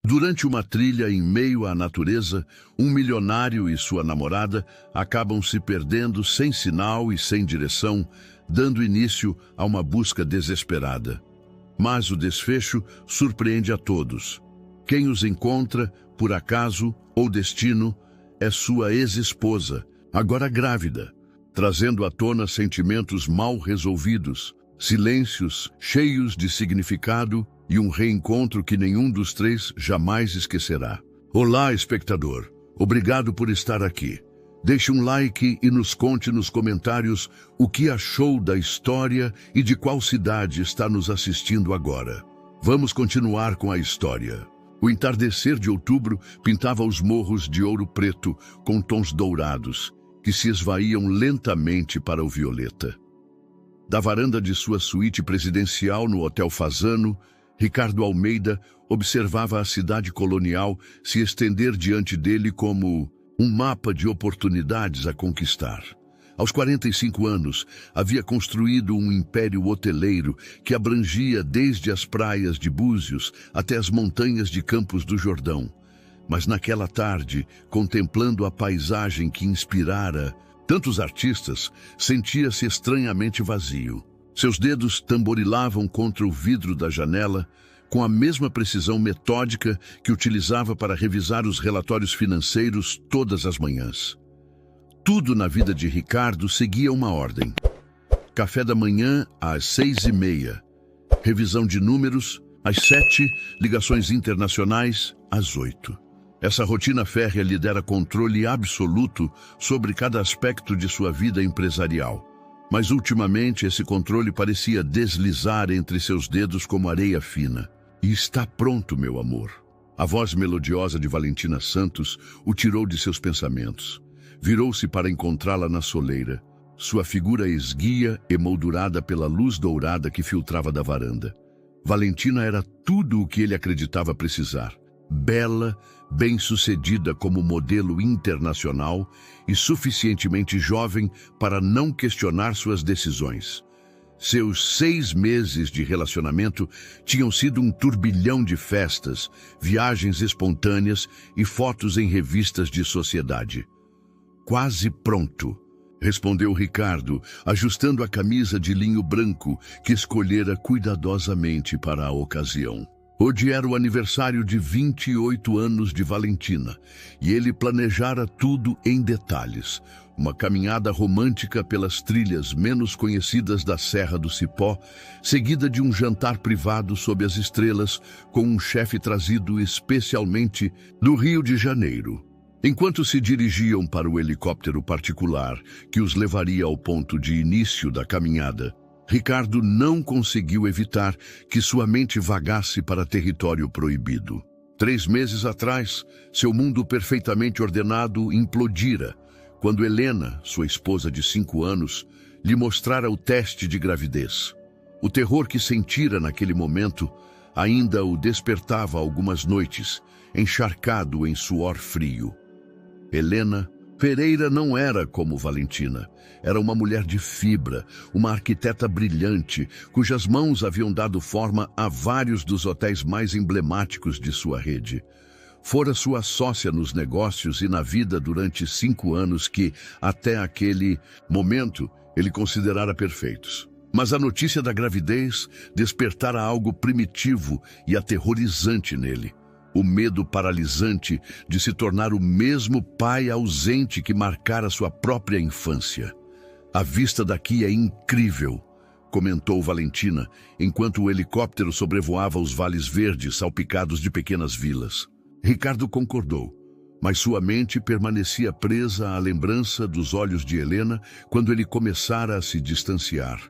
Durante uma trilha em meio à natureza, um milionário e sua namorada acabam se perdendo sem sinal e sem direção, dando início a uma busca desesperada. Mas o desfecho surpreende a todos. Quem os encontra, por acaso ou destino, é sua ex-esposa, agora grávida, trazendo à tona sentimentos mal resolvidos, silêncios cheios de significado e um reencontro que nenhum dos três jamais esquecerá. Olá, espectador. Obrigado por estar aqui. Deixe um like e nos conte nos comentários o que achou da história e de qual cidade está nos assistindo agora. Vamos continuar com a história. O entardecer de outubro pintava os morros de ouro preto com tons dourados, que se esvaíam lentamente para o violeta. Da varanda de sua suíte presidencial no Hotel Fasano, Ricardo Almeida observava a cidade colonial se estender diante dele como um mapa de oportunidades a conquistar. Aos 45 anos, havia construído um império hoteleiro que abrangia desde as praias de Búzios até as montanhas de Campos do Jordão. Mas naquela tarde, contemplando a paisagem que inspirara tantos artistas, sentia-se estranhamente vazio. Seus dedos tamborilavam contra o vidro da janela com a mesma precisão metódica que utilizava para revisar os relatórios financeiros todas as manhãs. Tudo na vida de Ricardo seguia uma ordem. Café da manhã às 6h30, revisão de números às 7, ligações internacionais às 8. Essa rotina férrea lhe dera controle absoluto sobre cada aspecto de sua vida empresarial. Mas ultimamente esse controle parecia deslizar entre seus dedos como areia fina. E está pronto, meu amor. A voz melodiosa de Valentina Santos o tirou de seus pensamentos. Virou-se para encontrá-la na soleira, sua figura esguia, emoldurada pela luz dourada que filtrava da varanda. Valentina era tudo o que ele acreditava precisar. Bela, bem-sucedida como modelo internacional e suficientemente jovem para não questionar suas decisões. Seus 6 meses de relacionamento tinham sido um turbilhão de festas, viagens espontâneas e fotos em revistas de sociedade. Quase pronto, respondeu Ricardo, ajustando a camisa de linho branco que escolhera cuidadosamente para a ocasião. Hoje era o aniversário de 28 anos de Valentina, e ele planejara tudo em detalhes. Uma caminhada romântica pelas trilhas menos conhecidas da Serra do Cipó, seguida de um jantar privado sob as estrelas com um chefe trazido especialmente do Rio de Janeiro. Enquanto se dirigiam para o helicóptero particular que os levaria ao ponto de início da caminhada, Ricardo não conseguiu evitar que sua mente vagasse para território proibido. 3 meses atrás, seu mundo perfeitamente ordenado implodira, quando Helena, sua esposa de 5 anos, lhe mostrara o teste de gravidez. O terror que sentira naquele momento ainda o despertava algumas noites, encharcado em suor frio. Helena Pereira não era como Valentina. Era uma mulher de fibra, uma arquiteta brilhante, cujas mãos haviam dado forma a vários dos hotéis mais emblemáticos de sua rede. Fora sua sócia nos negócios e na vida durante 5 anos que, até aquele momento, ele considerara perfeitos. Mas a notícia da gravidez despertara algo primitivo e aterrorizante nele. O medo paralisante de se tornar o mesmo pai ausente que marcara sua própria infância. A vista daqui é incrível, comentou Valentina, enquanto o helicóptero sobrevoava os vales verdes salpicados de pequenas vilas. Ricardo concordou, mas sua mente permanecia presa à lembrança dos olhos de Helena quando ele começara a se distanciar.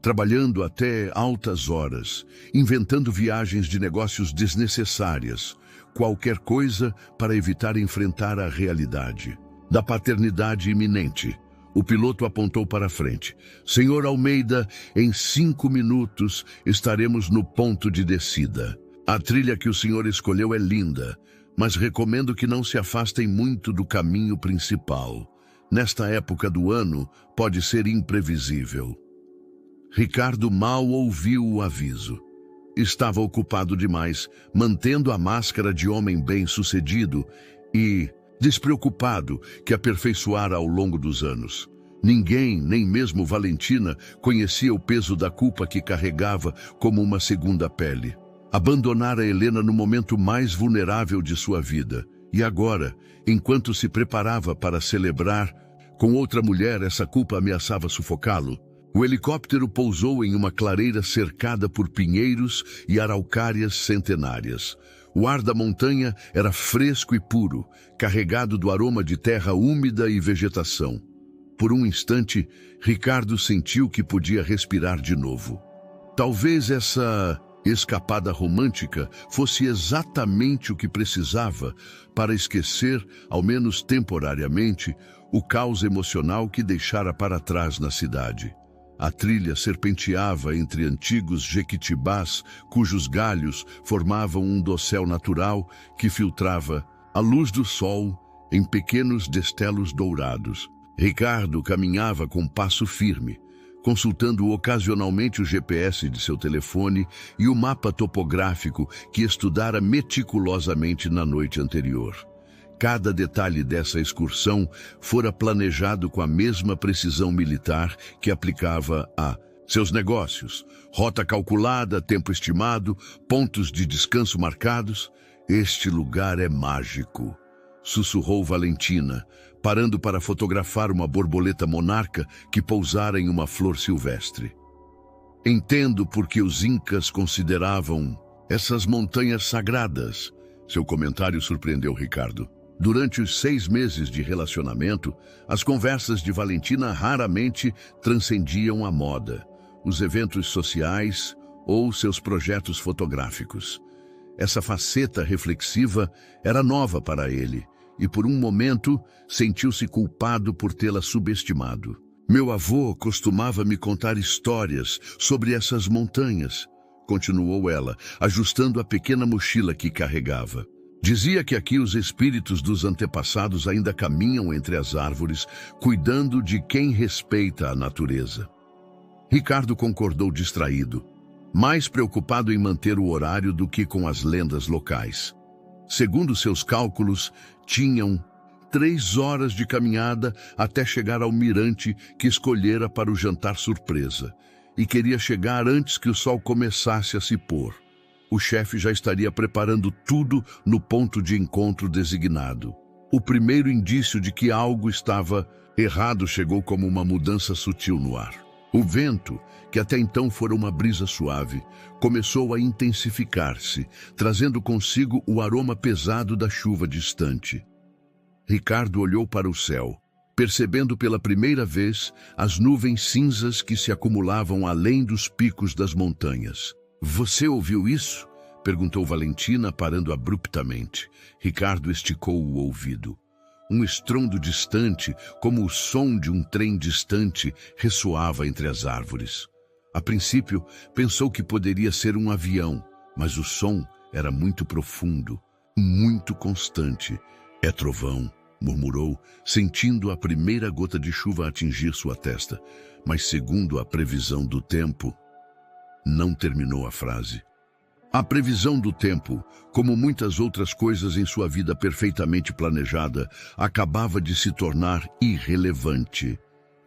Trabalhando até altas horas, inventando viagens de negócios desnecessárias, qualquer coisa para evitar enfrentar a realidade. Da paternidade iminente, o piloto apontou para a frente. Senhor Almeida, em 5 minutos estaremos no ponto de descida. A trilha que o senhor escolheu é linda, mas recomendo que não se afastem muito do caminho principal. Nesta época do ano, pode ser imprevisível. Ricardo mal ouviu o aviso. estava ocupado demais, mantendo a máscara de homem bem-sucedido e despreocupado que aperfeiçoara ao longo dos anos. Ninguém, nem mesmo Valentina, conhecia o peso da culpa que carregava como uma segunda pele. Abandonara Helena no momento mais vulnerável de sua vida. E agora, enquanto se preparava para celebrar com outra mulher, essa culpa ameaçava sufocá-lo. O helicóptero pousou em uma clareira cercada por pinheiros e araucárias centenárias. O ar da montanha era fresco e puro, carregado do aroma de terra úmida e vegetação. Por um instante, Ricardo sentiu que podia respirar de novo. Talvez essa escapada romântica fosse exatamente o que precisava para esquecer, ao menos temporariamente, o caos emocional que deixara para trás na cidade. A trilha serpenteava entre antigos jequitibás, cujos galhos formavam um dossel natural que filtrava a luz do sol em pequenos destelos dourados. Ricardo caminhava com passo firme, consultando ocasionalmente o GPS de seu telefone e o mapa topográfico que estudara meticulosamente na noite anterior. Cada detalhe dessa excursão fora planejado com a mesma precisão militar que aplicava a seus negócios. Rota calculada, tempo estimado, pontos de descanso marcados. Este lugar é mágico, sussurrou Valentina, parando para fotografar uma borboleta monarca que pousara em uma flor silvestre. Entendo por que os incas consideravam essas montanhas sagradas. Seu comentário surpreendeu Ricardo. Durante os 6 meses de relacionamento, as conversas de Valentina raramente transcendiam a moda, os eventos sociais ou seus projetos fotográficos. Essa faceta reflexiva era nova para ele, e por um momento sentiu-se culpado por tê-la subestimado. Meu avô costumava me contar histórias sobre essas montanhas, continuou ela, ajustando a pequena mochila que carregava. Dizia que aqui os espíritos dos antepassados ainda caminham entre as árvores, cuidando de quem respeita a natureza. Ricardo concordou distraído, mais preocupado em manter o horário do que com as lendas locais. Segundo seus cálculos, tinham 3 horas de caminhada até chegar ao mirante que escolhera para o jantar surpresa, e queria chegar antes que o sol começasse a se pôr. O chefe já estaria preparando tudo no ponto de encontro designado. O primeiro indício de que algo estava errado chegou como uma mudança sutil no ar. O vento, que até então fora uma brisa suave, começou a intensificar-se, trazendo consigo o aroma pesado da chuva distante. Ricardo olhou para o céu, percebendo pela primeira vez as nuvens cinzas que se acumulavam além dos picos das montanhas. Você ouviu isso? Perguntou Valentina, parando abruptamente. Ricardo esticou o ouvido. Um estrondo distante, como o som de um trem distante, ressoava entre as árvores. A princípio, pensou que poderia ser um avião, mas o som era muito profundo, muito constante. É trovão, murmurou, sentindo a primeira gota de chuva atingir sua testa. Mas segundo a previsão do tempo, não terminou a frase. A previsão do tempo, como muitas outras coisas em sua vida perfeitamente planejada, acabava de se tornar irrelevante.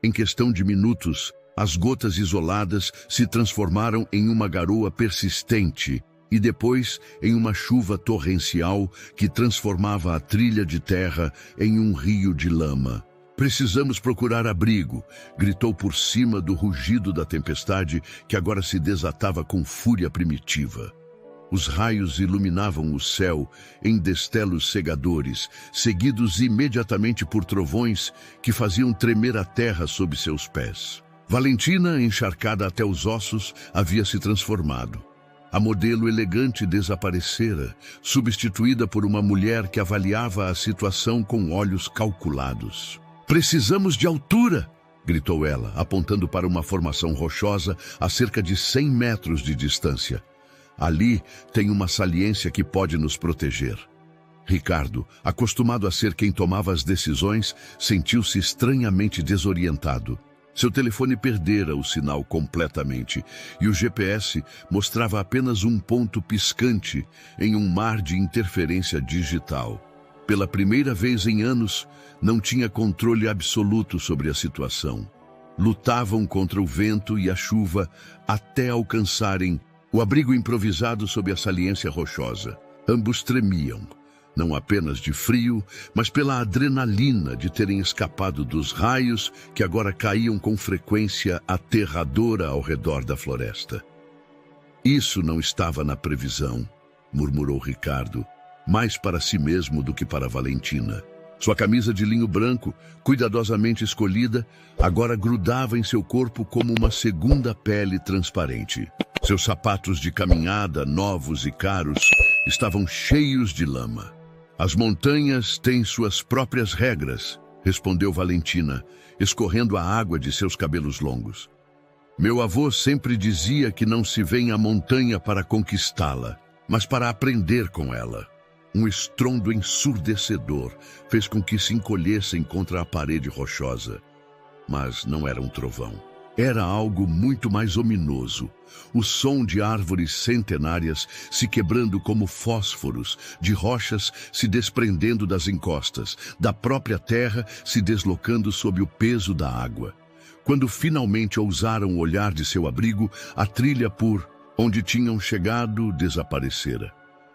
Em questão de minutos, as gotas isoladas se transformaram em uma garoa persistente e depois em uma chuva torrencial que transformava a trilha de terra em um rio de lama. Precisamos procurar abrigo, gritou por cima do rugido da tempestade que agora se desatava com fúria primitiva. Os raios iluminavam o céu em destelos cegadores, seguidos imediatamente por trovões que faziam tremer a terra sob seus pés. Valentina, encharcada até os ossos, havia se transformado. A modelo elegante desaparecera, substituída por uma mulher que avaliava a situação com olhos calculados. Precisamos de altura, gritou ela, apontando para uma formação rochosa a cerca de 100 metros de distância. Ali tem uma saliência que pode nos proteger. Ricardo, acostumado a ser quem tomava as decisões, sentiu-se estranhamente desorientado. Seu telefone perdera o sinal completamente e o GPS mostrava apenas um ponto piscante em um mar de interferência digital. Pela primeira vez em anos, não tinha controle absoluto sobre a situação. Lutavam contra o vento e a chuva até alcançarem o abrigo improvisado sob a saliência rochosa. Ambos tremiam, não apenas de frio, mas pela adrenalina de terem escapado dos raios que agora caíam com frequência aterradora ao redor da floresta. Isso não estava na previsão, murmurou Ricardo, mais para si mesmo do que para Valentina. Sua camisa de linho branco, cuidadosamente escolhida, agora grudava em seu corpo como uma segunda pele transparente. Seus sapatos de caminhada, novos e caros, estavam cheios de lama. As montanhas têm suas próprias regras, respondeu Valentina, escorrendo a água de seus cabelos longos. Meu avô sempre dizia que não se vem à montanha para conquistá-la, mas para aprender com ela. Um estrondo ensurdecedor fez com que se encolhessem contra a parede rochosa. Mas não era um trovão. Era algo muito mais ominoso. O som de árvores centenárias se quebrando como fósforos, de rochas se desprendendo das encostas, da própria terra se deslocando sob o peso da água. Quando finalmente ousaram olhar de seu abrigo, a trilha por onde tinham chegado desaparecera.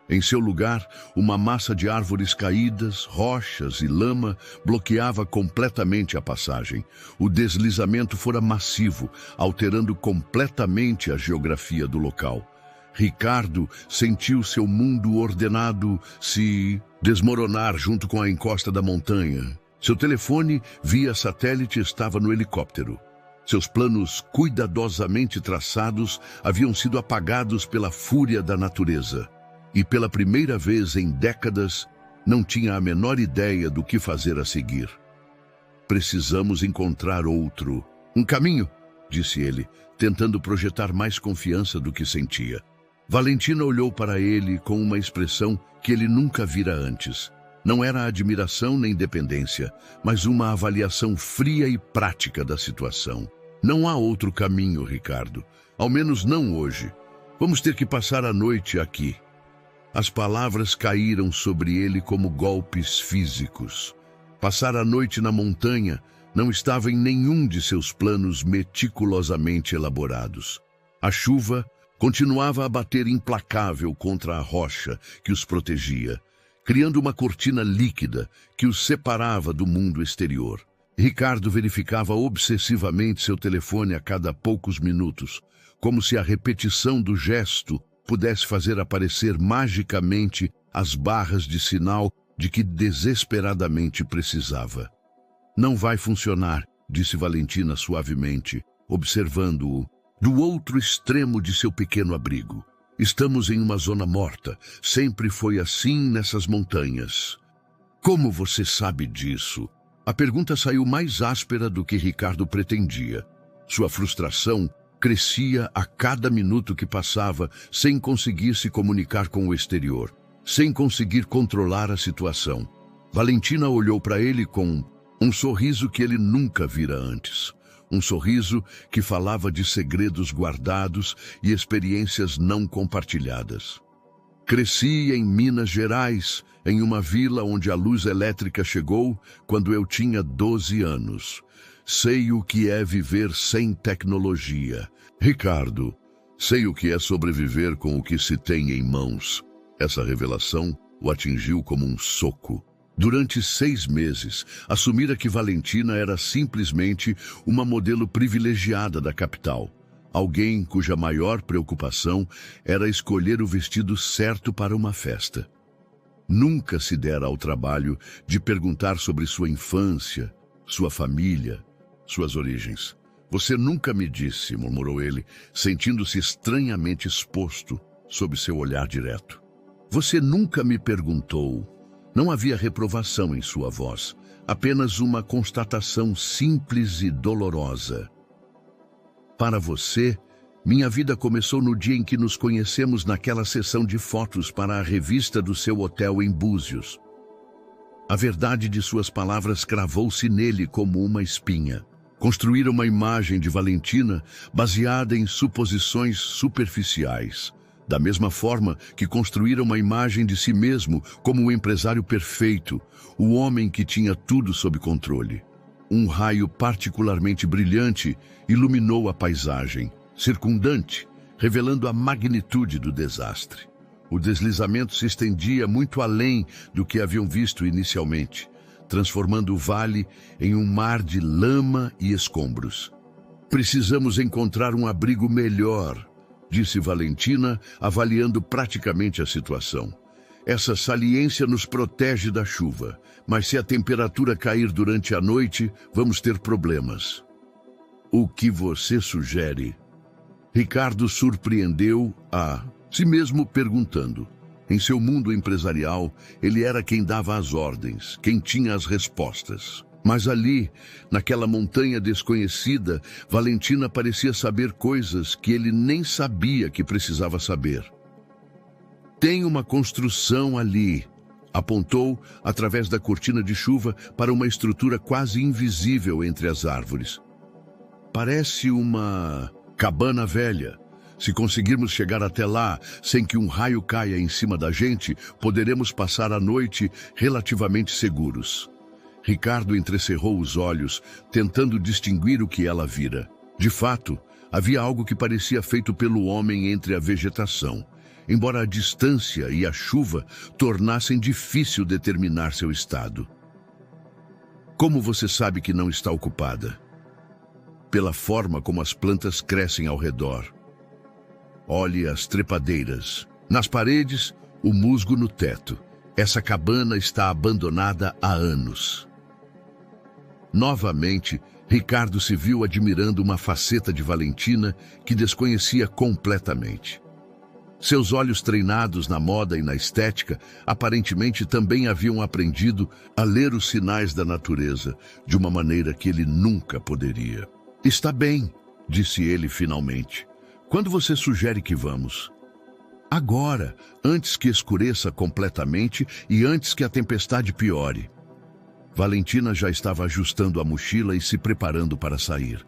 Em seu lugar, uma massa de árvores caídas, rochas e lama bloqueava completamente a passagem. O deslizamento fora massivo, alterando completamente a geografia do local. Ricardo sentiu seu mundo ordenado se desmoronar junto com a encosta da montanha. Seu telefone, via satélite, estava no helicóptero. Seus planos cuidadosamente traçados haviam sido apagados pela fúria da natureza. E pela primeira vez em décadas, não tinha a menor ideia do que fazer a seguir. Precisamos encontrar um caminho, disse ele, tentando projetar mais confiança do que sentia. Valentina olhou para ele com uma expressão que ele nunca vira antes. Não era admiração nem dependência, mas uma avaliação fria e prática da situação. Não há outro caminho, Ricardo. Ao menos não hoje. Vamos ter que passar a noite aqui. As palavras caíram sobre ele como golpes físicos. Passar a noite na montanha não estava em nenhum de seus planos meticulosamente elaborados. A chuva continuava a bater implacável contra a rocha que os protegia, criando uma cortina líquida que os separava do mundo exterior. Ricardo verificava obsessivamente seu telefone a cada poucos minutos, como se a repetição do gesto pudesse fazer aparecer magicamente as barras de sinal de que desesperadamente precisava. Não vai funcionar, disse Valentina suavemente, observando-o do outro extremo de seu pequeno abrigo. Estamos em uma zona morta. Sempre foi assim nessas montanhas. Como você sabe disso? A pergunta saiu mais áspera do que Ricardo pretendia. Sua frustração crescia a cada minuto que passava sem conseguir se comunicar com o exterior, sem conseguir controlar a situação. Valentina olhou para ele com um sorriso que ele nunca vira antes. Um sorriso que falava de segredos guardados e experiências não compartilhadas. Cresci em Minas Gerais, em uma vila onde a luz elétrica chegou quando eu tinha 12 anos. Sei o que é viver sem tecnologia. Ricardo, sei o que é sobreviver com o que se tem em mãos. Essa revelação o atingiu como um soco. Durante 6 meses, assumira que Valentina era simplesmente uma modelo privilegiada da capital. Alguém cuja maior preocupação era escolher o vestido certo para uma festa. Nunca se dera ao trabalho de perguntar sobre sua infância, sua família, suas origens. Você nunca me disse, murmurou ele, sentindo-se estranhamente exposto sob seu olhar direto. Você nunca me perguntou. Não havia reprovação em sua voz, apenas uma constatação simples e dolorosa. Para você, minha vida começou no dia em que nos conhecemos naquela sessão de fotos para a revista do seu hotel em Búzios. A verdade de suas palavras cravou-se nele como uma espinha. Construíram uma imagem de Valentina baseada em suposições superficiais, da mesma forma que construíram uma imagem de si mesmo como o empresário perfeito, o homem que tinha tudo sob controle. Um raio particularmente brilhante iluminou a paisagem circundante, revelando a magnitude do desastre. O deslizamento se estendia muito além do que haviam visto inicialmente, transformando o vale em um mar de lama e escombros. Precisamos encontrar um abrigo melhor, disse Valentina, avaliando praticamente a situação. Essa saliência nos protege da chuva, mas se a temperatura cair durante a noite, vamos ter problemas. O que você sugere? Ricardo surpreendeu a si mesmo perguntando. Em seu mundo empresarial, ele era quem dava as ordens, quem tinha as respostas. Mas ali, naquela montanha desconhecida, Valentina parecia saber coisas que ele nem sabia que precisava saber. Tem uma construção ali, apontou através da cortina de chuva para uma estrutura quase invisível entre as árvores. Parece uma cabana velha. Se conseguirmos chegar até lá sem que um raio caia em cima da gente, poderemos passar a noite relativamente seguros. Ricardo entrecerrou os olhos, tentando distinguir o que ela vira. De fato, havia algo que parecia feito pelo homem entre a vegetação, embora a distância e a chuva tornassem difícil determinar seu estado. Como você sabe que não está ocupada? Pela forma como as plantas crescem ao redor. Olhe as trepadeiras. Nas paredes, o musgo no teto. Essa cabana está abandonada há anos. Novamente, Ricardo se viu admirando uma faceta de Valentina que desconhecia completamente. Seus olhos treinados na moda e na estética aparentemente também haviam aprendido a ler os sinais da natureza de uma maneira que ele nunca poderia. Está bem, disse ele finalmente. Quando você sugere que vamos? Agora, antes que escureça completamente e antes que a tempestade piore. Valentina já estava ajustando a mochila e se preparando para sair.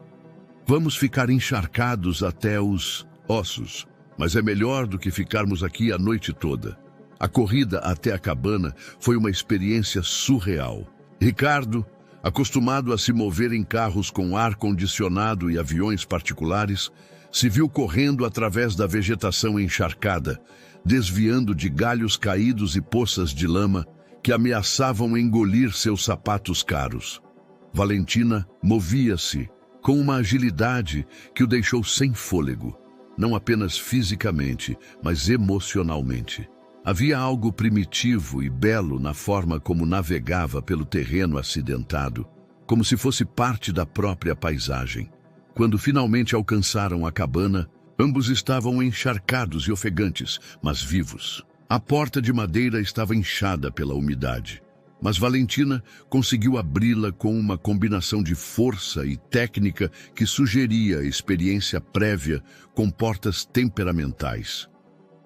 Vamos ficar encharcados até os ossos, mas é melhor do que ficarmos aqui a noite toda. A corrida até a cabana foi uma experiência surreal. Ricardo, acostumado a se mover em carros com ar-condicionado e aviões particulares, se viu correndo através da vegetação encharcada, desviando de galhos caídos e poças de lama que ameaçavam engolir seus sapatos caros. Valentina movia-se com uma agilidade que o deixou sem fôlego, não apenas fisicamente, mas emocionalmente. Havia algo primitivo e belo na forma como navegava pelo terreno acidentado, como se fosse parte da própria paisagem. Quando finalmente alcançaram a cabana, ambos estavam encharcados e ofegantes, mas vivos. A porta de madeira estava inchada pela umidade, mas Valentina conseguiu abri-la com uma combinação de força e técnica que sugeria experiência prévia com portas temperamentais.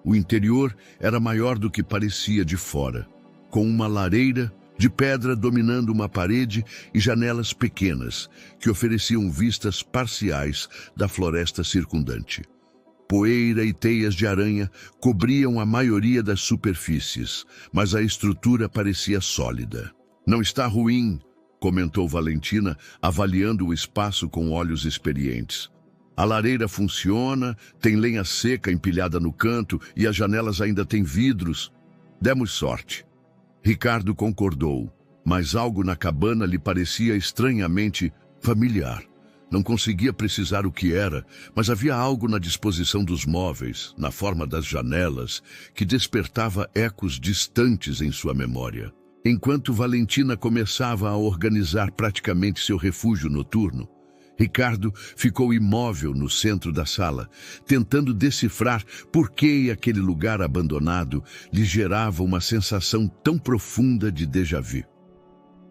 O interior era maior do que parecia de fora, com uma lareira de pedra dominando uma parede e janelas pequenas que ofereciam vistas parciais da floresta circundante. Poeira e teias de aranha cobriam a maioria das superfícies, mas a estrutura parecia sólida. Não está ruim, comentou Valentina, avaliando o espaço com olhos experientes. A lareira funciona, tem lenha seca empilhada no canto e as janelas ainda têm vidros. Demos sorte. Ricardo concordou, mas algo na cabana lhe parecia estranhamente familiar. Não conseguia precisar o que era, mas havia algo na disposição dos móveis, na forma das janelas, que despertava ecos distantes em sua memória. Enquanto Valentina começava a organizar praticamente seu refúgio noturno, Ricardo ficou imóvel no centro da sala, tentando decifrar por que aquele lugar abandonado lhe gerava uma sensação tão profunda de déjà-vu.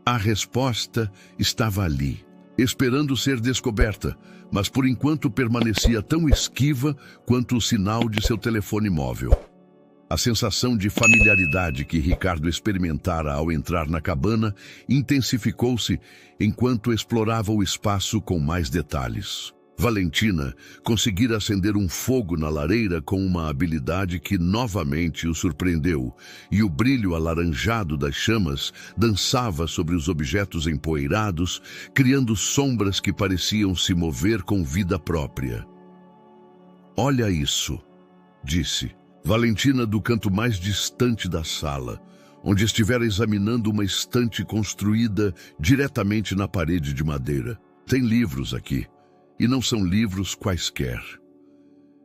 A resposta estava ali, esperando ser descoberta, mas por enquanto permanecia tão esquiva quanto o sinal de seu telefone móvel. A sensação de familiaridade que Ricardo experimentara ao entrar na cabana intensificou-se enquanto explorava o espaço com mais detalhes. Valentina conseguira acender um fogo na lareira com uma habilidade que novamente o surpreendeu, e o brilho alaranjado das chamas dançava sobre os objetos empoeirados, criando sombras que pareciam se mover com vida própria. "Olha isso", disse Valentina do canto mais distante da sala, onde estivera examinando uma estante construída diretamente na parede de madeira. "Tem livros aqui, e não são livros quaisquer."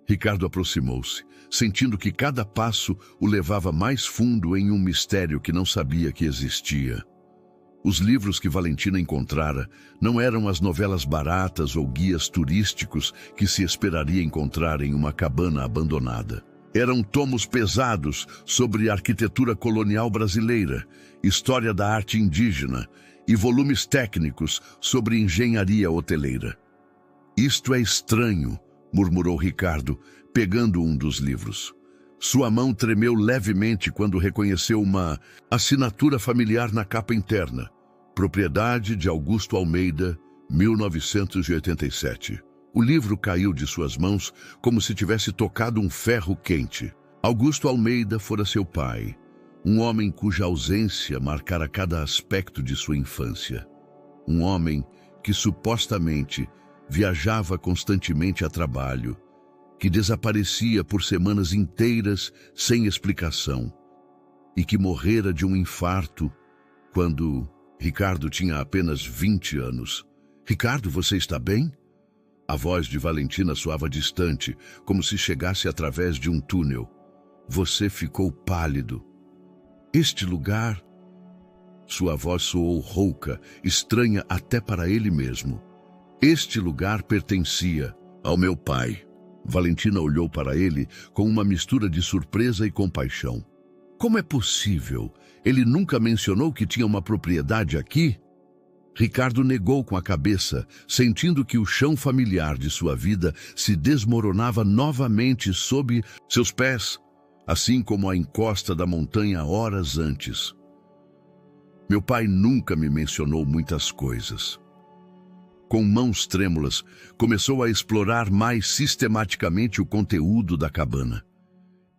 Ricardo aproximou-se, sentindo que cada passo o levava mais fundo em um mistério que não sabia que existia. Os livros que Valentina encontrara não eram as novelas baratas ou guias turísticos que se esperaria encontrar em uma cabana abandonada. Eram tomos pesados sobre arquitetura colonial brasileira, história da arte indígena e volumes técnicos sobre engenharia hoteleira. "Isto é estranho", murmurou Ricardo, pegando um dos livros. Sua mão tremeu levemente quando reconheceu uma assinatura familiar na capa interna. "Propriedade de Augusto Almeida, 1987. O livro caiu de suas mãos como se tivesse tocado um ferro quente. Augusto Almeida fora seu pai, um homem cuja ausência marcara cada aspecto de sua infância. Um homem que supostamente viajava constantemente a trabalho, que desaparecia por semanas inteiras sem explicação e que morrera de um infarto quando Ricardo tinha apenas 20 anos. "Ricardo, você está bem?" A voz de Valentina soava distante, como se chegasse através de um túnel. "Você ficou pálido." "Este lugar..." Sua voz soou rouca, estranha até para ele mesmo. "Este lugar pertencia ao meu pai." Valentina olhou para ele com uma mistura de surpresa e compaixão. "Como é possível? Ele nunca mencionou que tinha uma propriedade aqui?" Ricardo negou com a cabeça, sentindo que o chão familiar de sua vida se desmoronava novamente sob seus pés, assim como a encosta da montanha horas antes. "Meu pai nunca me mencionou muitas coisas." Com mãos trêmulas, começou a explorar mais sistematicamente o conteúdo da cabana.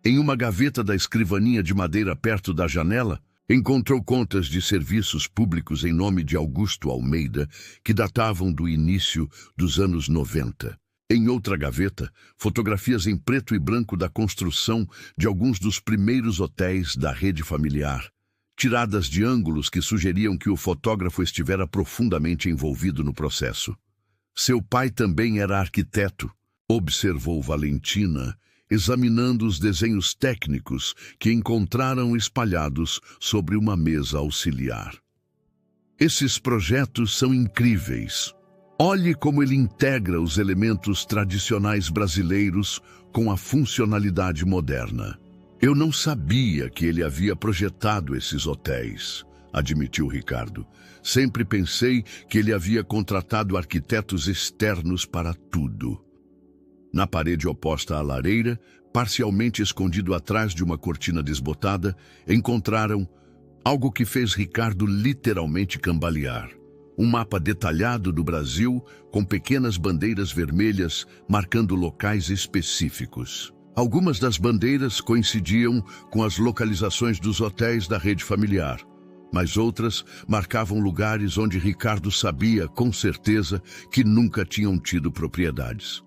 Em uma gaveta da escrivaninha de madeira perto da janela, encontrou contas de serviços públicos em nome de Augusto Almeida, que datavam do início dos anos 90. Em outra gaveta, fotografias em preto e branco da construção de alguns dos primeiros hotéis da rede familiar, tiradas de ângulos que sugeriam que o fotógrafo estivera profundamente envolvido no processo. "Seu pai também era arquiteto", observou Valentina, examinando os desenhos técnicos que encontraram espalhados sobre uma mesa auxiliar. "Esses projetos são incríveis. Olhe como ele integra os elementos tradicionais brasileiros com a funcionalidade moderna." "Eu não sabia que ele havia projetado esses hotéis", admitiu Ricardo. "Sempre pensei que ele havia contratado arquitetos externos para tudo." Na parede oposta à lareira, parcialmente escondido atrás de uma cortina desbotada, encontraram algo que fez Ricardo literalmente cambalear. Um mapa detalhado do Brasil com pequenas bandeiras vermelhas marcando locais específicos. Algumas das bandeiras coincidiam com as localizações dos hotéis da rede familiar, mas outras marcavam lugares onde Ricardo sabia com certeza que nunca tinham tido propriedades.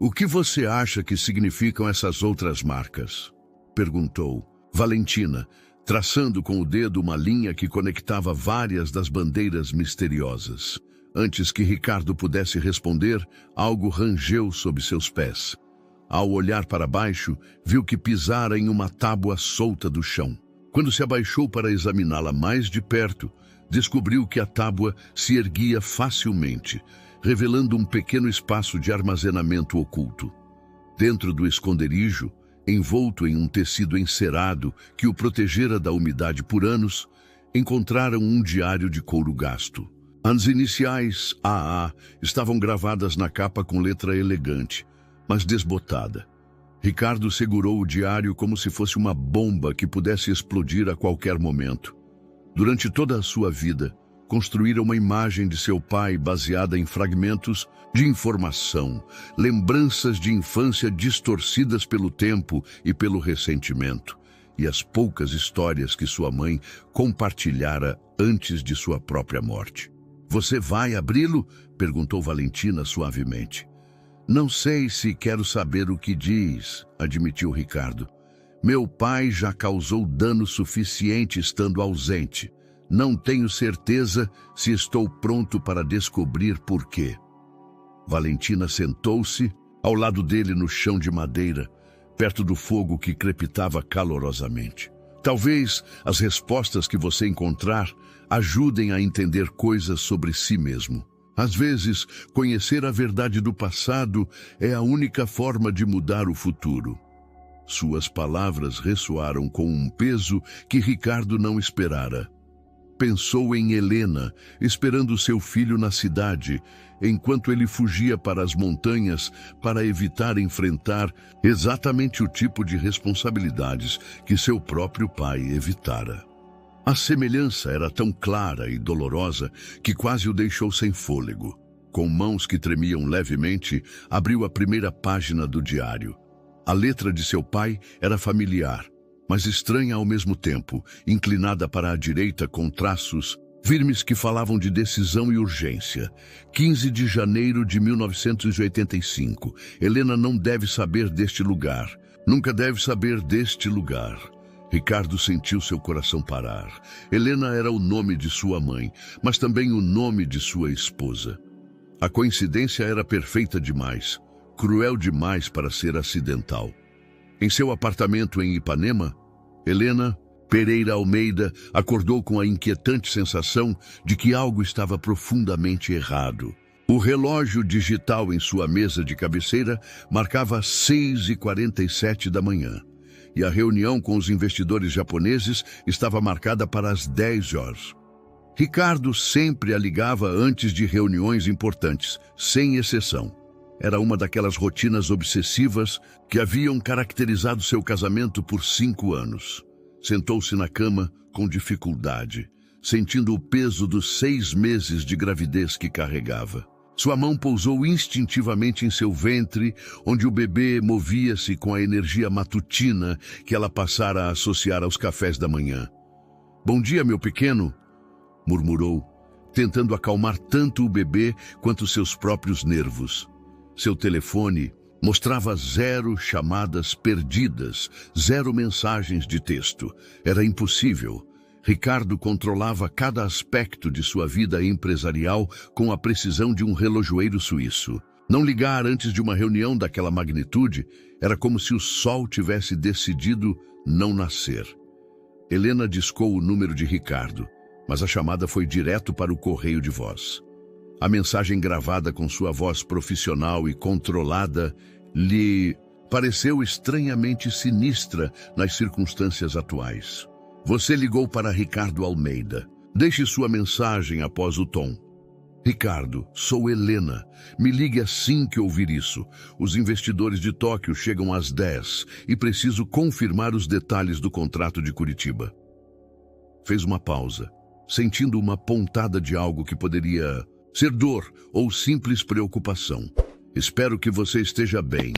"O que você acha que significam essas outras marcas?" perguntou Valentina, traçando com o dedo uma linha que conectava várias das bandeiras misteriosas. Antes que Ricardo pudesse responder, algo rangeu sob seus pés. Ao olhar para baixo, viu que pisara em uma tábua solta do chão. Quando se abaixou para examiná-la mais de perto, descobriu que a tábua se erguia facilmente, revelando um pequeno espaço de armazenamento oculto. Dentro do esconderijo, envolto em um tecido encerado que o protegera da umidade por anos, encontraram um diário de couro gasto. As iniciais AA estavam gravadas na capa com letra elegante, mas desbotada. Ricardo segurou o diário como se fosse uma bomba que pudesse explodir a qualquer momento. Durante toda a sua vida, construíra uma imagem de seu pai baseada em fragmentos de informação, lembranças de infância distorcidas pelo tempo e pelo ressentimento, e as poucas histórias que sua mãe compartilhara antes de sua própria morte. "Você vai abri-lo?" perguntou Valentina suavemente. "Não sei se quero saber o que diz", admitiu Ricardo. "Meu pai já causou dano suficiente estando ausente. Não tenho certeza se estou pronto para descobrir por quê." Valentina sentou-se ao lado dele no chão de madeira, perto do fogo que crepitava calorosamente. "Talvez as respostas que você encontrar ajudem a entender coisas sobre si mesmo. Às vezes, conhecer a verdade do passado é a única forma de mudar o futuro." Suas palavras ressoaram com um peso que Ricardo não esperara. Pensou em Helena, esperando seu filho na cidade, enquanto ele fugia para as montanhas para evitar enfrentar exatamente o tipo de responsabilidades que seu próprio pai evitara. A semelhança era tão clara e dolorosa que quase o deixou sem fôlego. Com mãos que tremiam levemente, abriu a primeira página do diário. A letra de seu pai era familiar, mas estranha ao mesmo tempo, inclinada para a direita com traços firmes que falavam de decisão e urgência. 15 de janeiro de 1985. Helena não deve saber deste lugar. Nunca deve saber deste lugar. Ricardo sentiu seu coração parar. Helena era o nome de sua mãe, mas também o nome de sua esposa. A coincidência era perfeita demais, cruel demais para ser acidental. Em seu apartamento em Ipanema, Helena Pereira Almeida acordou com a inquietante sensação de que algo estava profundamente errado. O relógio digital em sua mesa de cabeceira marcava 6h47 da manhã, e a reunião com os investidores japoneses estava marcada para as 10 horas. Ricardo sempre a ligava antes de reuniões importantes, sem exceção. Era uma daquelas rotinas obsessivas que haviam caracterizado seu casamento por 5 anos. Sentou-se na cama com dificuldade, sentindo o peso dos 6 meses de gravidez que carregava. Sua mão pousou instintivamente em seu ventre, onde o bebê movia-se com a energia matutina que ela passara a associar aos cafés da manhã. "Bom dia, meu pequeno", murmurou, tentando acalmar tanto o bebê quanto seus próprios nervos. Seu telefone mostrava 0 chamadas perdidas, 0 mensagens de texto. Era impossível. Ricardo controlava cada aspecto de sua vida empresarial com a precisão de um relojoeiro suíço. Não ligar antes de uma reunião daquela magnitude era como se o sol tivesse decidido não nascer. Helena discou o número de Ricardo, mas a chamada foi direto para o correio de voz. A mensagem gravada com sua voz profissional e controlada lhe pareceu estranhamente sinistra nas circunstâncias atuais. "Você ligou para Ricardo Almeida. Deixe sua mensagem após o tom." "Ricardo, sou Helena. Me ligue assim que ouvir isso. Os investidores de Tóquio chegam às 10 e preciso confirmar os detalhes do contrato de Curitiba." Fez uma pausa, sentindo uma pontada de algo que poderia ser dor ou simples preocupação. "Espero que você esteja bem."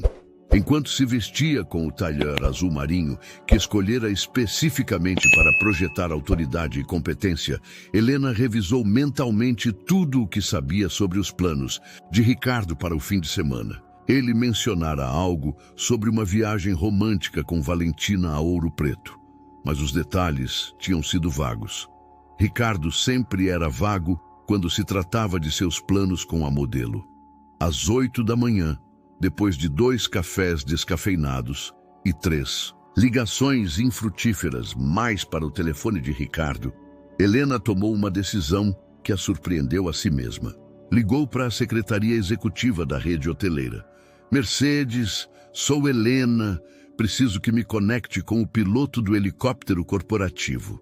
Enquanto se vestia com o tailleur azul marinho, que escolhera especificamente para projetar autoridade e competência, Helena revisou mentalmente tudo o que sabia sobre os planos de Ricardo para o fim de semana. Ele mencionara algo sobre uma viagem romântica com Valentina a Ouro Preto, mas os detalhes tinham sido vagos. Ricardo sempre era vago quando se tratava de seus planos com a modelo. Às 8 da manhã, depois de 2 cafés descafeinados e 3 ligações infrutíferas mais para o telefone de Ricardo, Helena tomou uma decisão que a surpreendeu a si mesma. Ligou para a secretaria executiva da rede hoteleira. "Mercedes, sou Helena, preciso que me conecte com o piloto do helicóptero corporativo."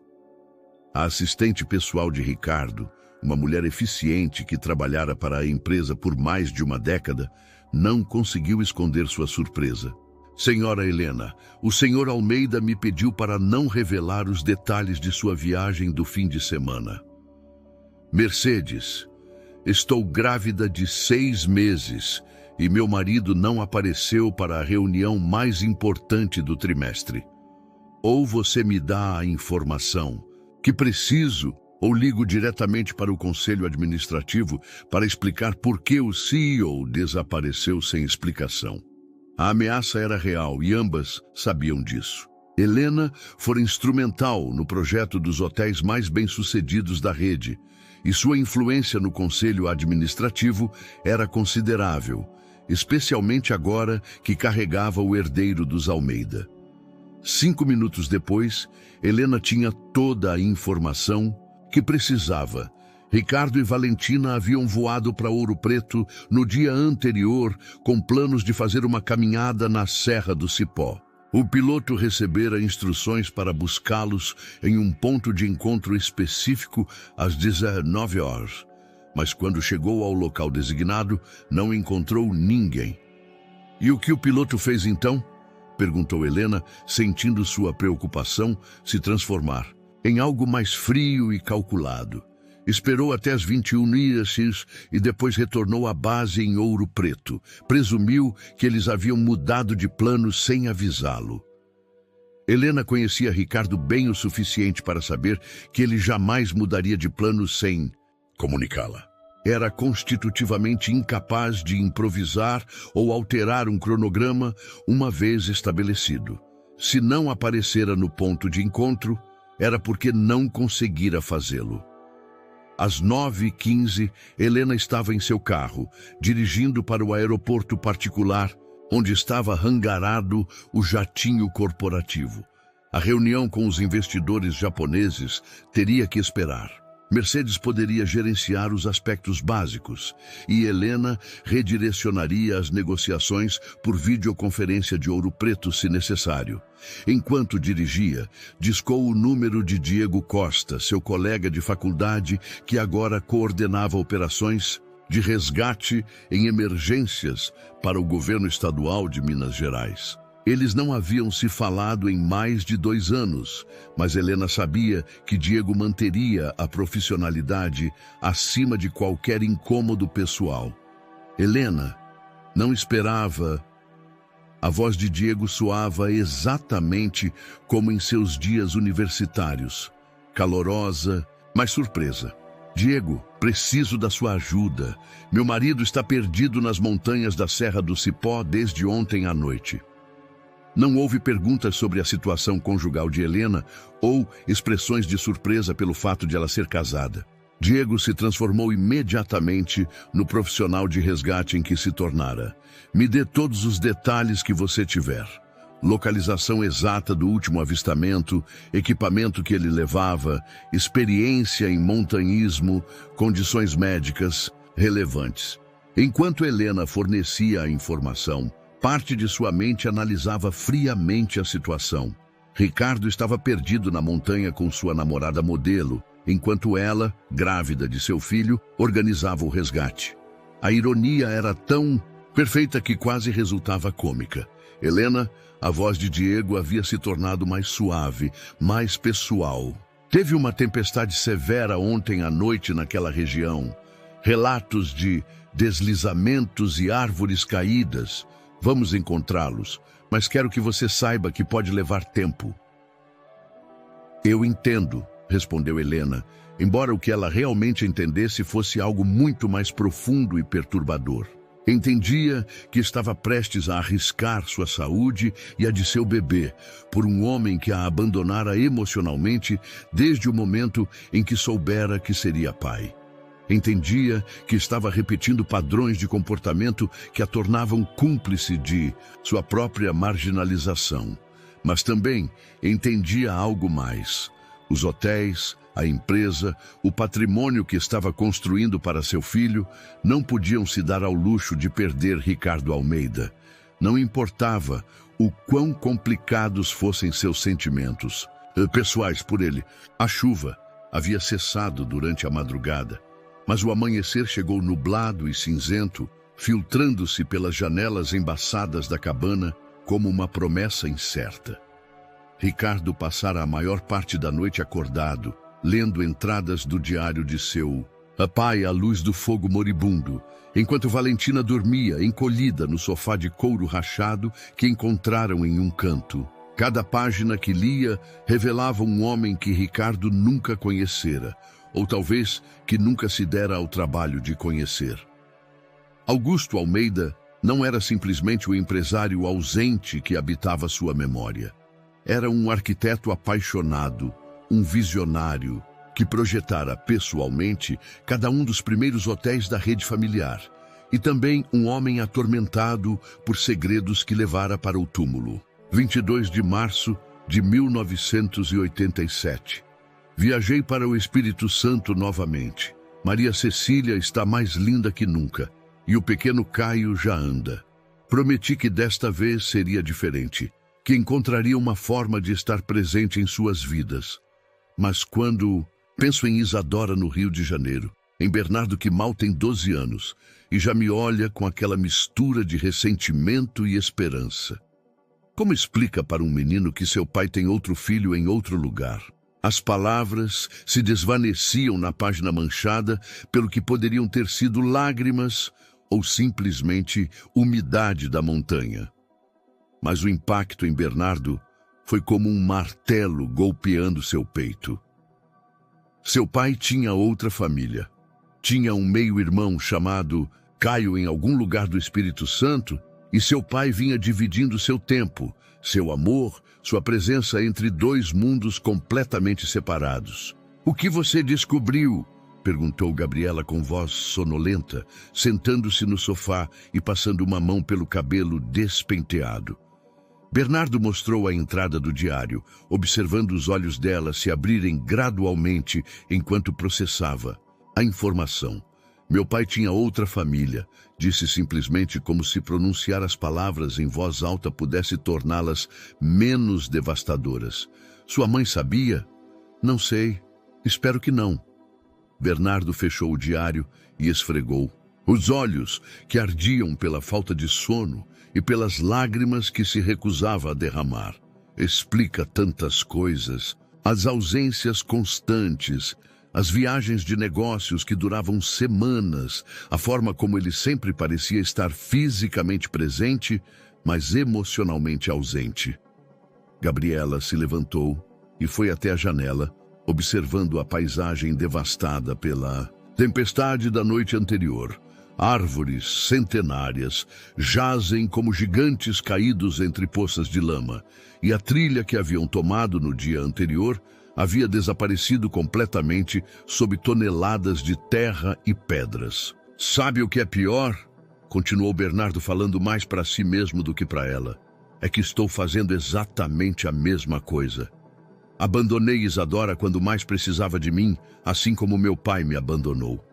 A assistente pessoal de Ricardo, uma mulher eficiente que trabalhara para a empresa por mais de uma década, não conseguiu esconder sua surpresa. Senhora Helena, o senhor Almeida me pediu para não revelar os detalhes de sua viagem do fim de semana. Mercedes, estou grávida de 6 meses e meu marido não apareceu para a reunião mais importante do trimestre. Ou você me dá a informação que preciso, ou ligo diretamente para o Conselho Administrativo para explicar por que o CEO desapareceu sem explicação. A ameaça era real e ambas sabiam disso. Helena fora instrumental no projeto dos hotéis mais bem-sucedidos da rede, e sua influência no Conselho Administrativo era considerável, especialmente agora que carregava o herdeiro dos Almeida. 5 minutos depois, Helena tinha toda a informação que precisava. Ricardo e Valentina haviam voado para Ouro Preto no dia anterior com planos de fazer uma caminhada na Serra do Cipó. O piloto recebera instruções para buscá-los em um ponto de encontro específico às 19 horas, mas quando chegou ao local designado, não encontrou ninguém. E o que o piloto fez então? Perguntou Helena, sentindo sua preocupação se transformar em algo mais frio e calculado. Esperou até as 21h e depois retornou à base em Ouro Preto. Presumiu que eles haviam mudado de plano sem avisá-lo. Helena conhecia Ricardo bem o suficiente para saber que ele jamais mudaria de plano sem comunicá-la. Era constitutivamente incapaz de improvisar ou alterar um cronograma uma vez estabelecido. Se não aparecera no ponto de encontro, era porque não conseguira fazê-lo. Às 9h15, Helena estava em seu carro, dirigindo para o aeroporto particular, onde estava hangarado o jatinho corporativo. A reunião com os investidores japoneses teria que esperar. Mercedes poderia gerenciar os aspectos básicos e Helena redirecionaria as negociações por videoconferência de Ouro Preto se necessário. Enquanto dirigia, discou o número de Diego Costa, seu colega de faculdade que agora coordenava operações de resgate em emergências para o governo estadual de Minas Gerais. Eles não haviam se falado em mais de 2 anos, mas Helena sabia que Diego manteria a profissionalidade acima de qualquer incômodo pessoal. Helena não esperava. A voz de Diego soava exatamente como em seus dias universitários, calorosa, mas surpresa. Diego, preciso da sua ajuda. Meu marido está perdido nas montanhas da Serra do Cipó desde ontem à noite. Não houve perguntas sobre a situação conjugal de Helena ou expressões de surpresa pelo fato de ela ser casada. Diego se transformou imediatamente no profissional de resgate em que se tornara. Me dê todos os detalhes que você tiver. Localização exata do último avistamento, equipamento que ele levava, experiência em montanhismo, condições médicas relevantes. Enquanto Helena fornecia a informação, parte de sua mente analisava friamente a situação. Ricardo estava perdido na montanha com sua namorada modelo, enquanto ela, grávida de seu filho, organizava o resgate. A ironia era tão perfeita que quase resultava cômica. Helena, a voz de Diego havia se tornado mais suave, mais pessoal. Teve uma tempestade severa ontem à noite naquela região. Relatos de deslizamentos e árvores caídas. Vamos encontrá-los, mas quero que você saiba que pode levar tempo. Eu entendo, respondeu Helena, embora o que ela realmente entendesse fosse algo muito mais profundo e perturbador. Entendia que estava prestes a arriscar sua saúde e a de seu bebê por um homem que a abandonara emocionalmente desde o momento em que soubera que seria pai. Entendia que estava repetindo padrões de comportamento que a tornavam cúmplice de sua própria marginalização. Mas também entendia algo mais. Os hotéis, a empresa, o patrimônio que estava construindo para seu filho não podiam se dar ao luxo de perder Ricardo Almeida. Não importava o quão complicados fossem seus sentimentos pessoais por ele. A chuva havia cessado durante a madrugada. Mas o amanhecer chegou nublado e cinzento, filtrando-se pelas janelas embaçadas da cabana como uma promessa incerta. Ricardo passara a maior parte da noite acordado, lendo entradas do diário de seu pai à luz do fogo moribundo, enquanto Valentina dormia, encolhida no sofá de couro rachado que encontraram em um canto. Cada página que lia revelava um homem que Ricardo nunca conhecera, ou talvez que nunca se dera ao trabalho de conhecer. Augusto Almeida não era simplesmente o empresário ausente que habitava sua memória. Era um arquiteto apaixonado, um visionário, que projetara pessoalmente cada um dos primeiros hotéis da rede familiar, e também um homem atormentado por segredos que levara para o túmulo. 22 de março de 1987. Viajei para o Espírito Santo novamente. Maria Cecília está mais linda que nunca, e o pequeno Caio já anda. Prometi que desta vez seria diferente, que encontraria uma forma de estar presente em suas vidas. Mas quando penso em Isadora no Rio de Janeiro, em Bernardo que mal tem 12 anos, e já me olha com aquela mistura de ressentimento e esperança. Como explica para um menino que seu pai tem outro filho em outro lugar? As palavras se desvaneciam na página manchada pelo que poderiam ter sido lágrimas ou simplesmente umidade da montanha. Mas o impacto em Bernardo foi como um martelo golpeando seu peito. Seu pai tinha outra família. Tinha um meio-irmão chamado Caio em algum lugar do Espírito Santo, e seu pai vinha dividindo seu tempo, seu amor, sua presença entre dois mundos completamente separados. "O que você descobriu?" perguntou Gabriela com voz sonolenta, sentando-se no sofá e passando uma mão pelo cabelo despenteado. Bernardo mostrou a entrada do diário, observando os olhos dela se abrirem gradualmente enquanto processava a informação. "Meu pai tinha outra família", disse simplesmente como se pronunciar as palavras em voz alta pudesse torná-las menos devastadoras. "Sua mãe sabia?" "Não sei. Espero que não." Bernardo fechou o diário e esfregou. Os olhos, que ardiam pela falta de sono e pelas lágrimas que se recusava a derramar. Explica tantas coisas. As ausências constantes, as viagens de negócios que duravam semanas, a forma como ele sempre parecia estar fisicamente presente, mas emocionalmente ausente. Gabriela se levantou e foi até a janela, observando a paisagem devastada pela tempestade da noite anterior. Árvores centenárias jazem como gigantes caídos entre poças de lama, e a trilha que haviam tomado no dia anterior havia desaparecido completamente sob toneladas de terra e pedras. "Sabe o que é pior?" continuou Bernardo, falando mais para si mesmo do que para ela. "É que estou fazendo exatamente a mesma coisa. Abandonei Isadora quando mais precisava de mim, assim como meu pai me abandonou."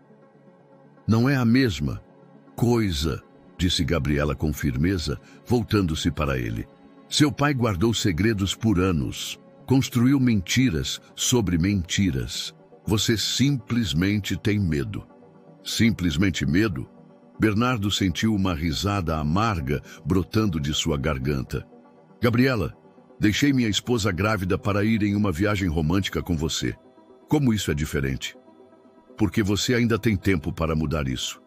"Não é a mesma coisa", disse Gabriela com firmeza, voltando-se para ele. "Seu pai guardou segredos por anos, construiu mentiras sobre mentiras. Você simplesmente tem medo." "Simplesmente medo?" Bernardo sentiu uma risada amarga brotando de sua garganta. "Gabriela, deixei minha esposa grávida para ir em uma viagem romântica com você. Como isso é diferente?" "Porque você ainda tem tempo para mudar isso."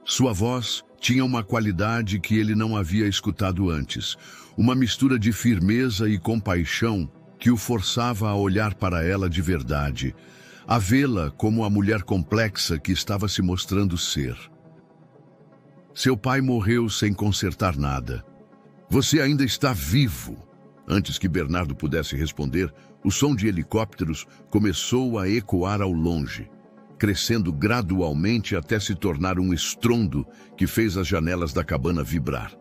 Sua voz tinha uma qualidade que ele não havia escutado antes, uma mistura de firmeza e compaixão que o forçava a olhar para ela de verdade, a vê-la como a mulher complexa que estava se mostrando ser. "Seu pai morreu sem consertar nada. Você ainda está vivo." Antes que Bernardo pudesse responder, o som de helicópteros começou a ecoar ao longe, crescendo gradualmente até se tornar um estrondo que fez as janelas da cabana vibrar.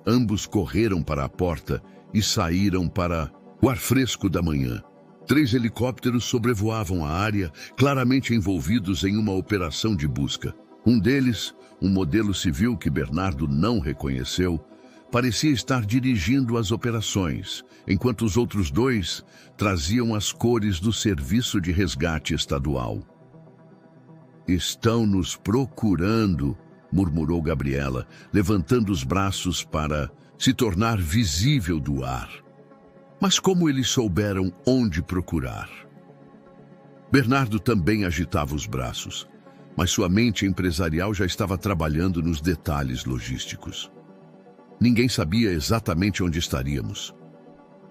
Ambos correram para a porta e saíram para o ar fresco da manhã. 3 helicópteros sobrevoavam a área, claramente envolvidos em uma operação de busca. Um deles, um modelo civil que Bernardo não reconheceu, parecia estar dirigindo as operações, enquanto os outros 2 traziam as cores do Serviço de Resgate Estadual. "Estão nos procurando", murmurou Gabriela, levantando os braços para se tornar visível do ar. Mas como eles souberam onde procurar? Bernardo também agitava os braços, mas sua mente empresarial já estava trabalhando nos detalhes logísticos. Ninguém sabia exatamente onde estaríamos.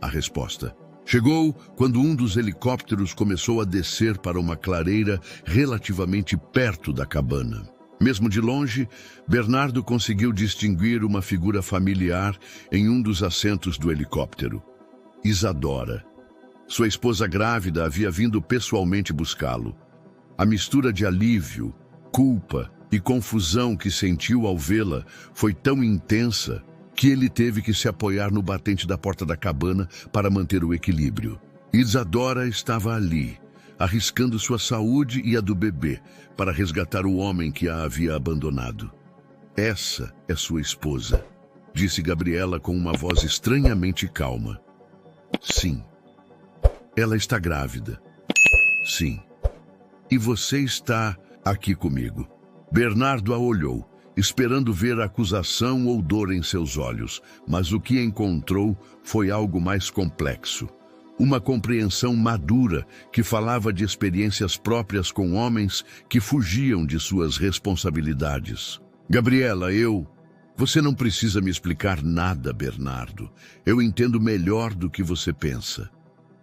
A resposta chegou quando um dos helicópteros começou a descer para uma clareira relativamente perto da cabana. Mesmo de longe, Bernardo conseguiu distinguir uma figura familiar em um dos assentos do helicóptero. Isadora. Sua esposa grávida havia vindo pessoalmente buscá-lo. A mistura de alívio, culpa e confusão que sentiu ao vê-la foi tão intensa que ele teve que se apoiar no batente da porta da cabana para manter o equilíbrio. Isadora estava ali, arriscando sua saúde e a do bebê para resgatar o homem que a havia abandonado. Essa é sua esposa, disse Gabriela com uma voz estranhamente calma. Sim. Ela está grávida. Sim. E você está aqui comigo. Bernardo a olhou, esperando ver acusação ou dor em seus olhos, mas o que encontrou foi algo mais complexo. Uma compreensão madura que falava de experiências próprias com homens que fugiam de suas responsabilidades. Gabriela, Você não precisa me explicar nada, Bernardo. Eu entendo melhor do que você pensa.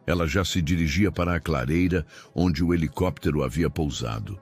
Ela já se dirigia para a clareira onde o helicóptero havia pousado.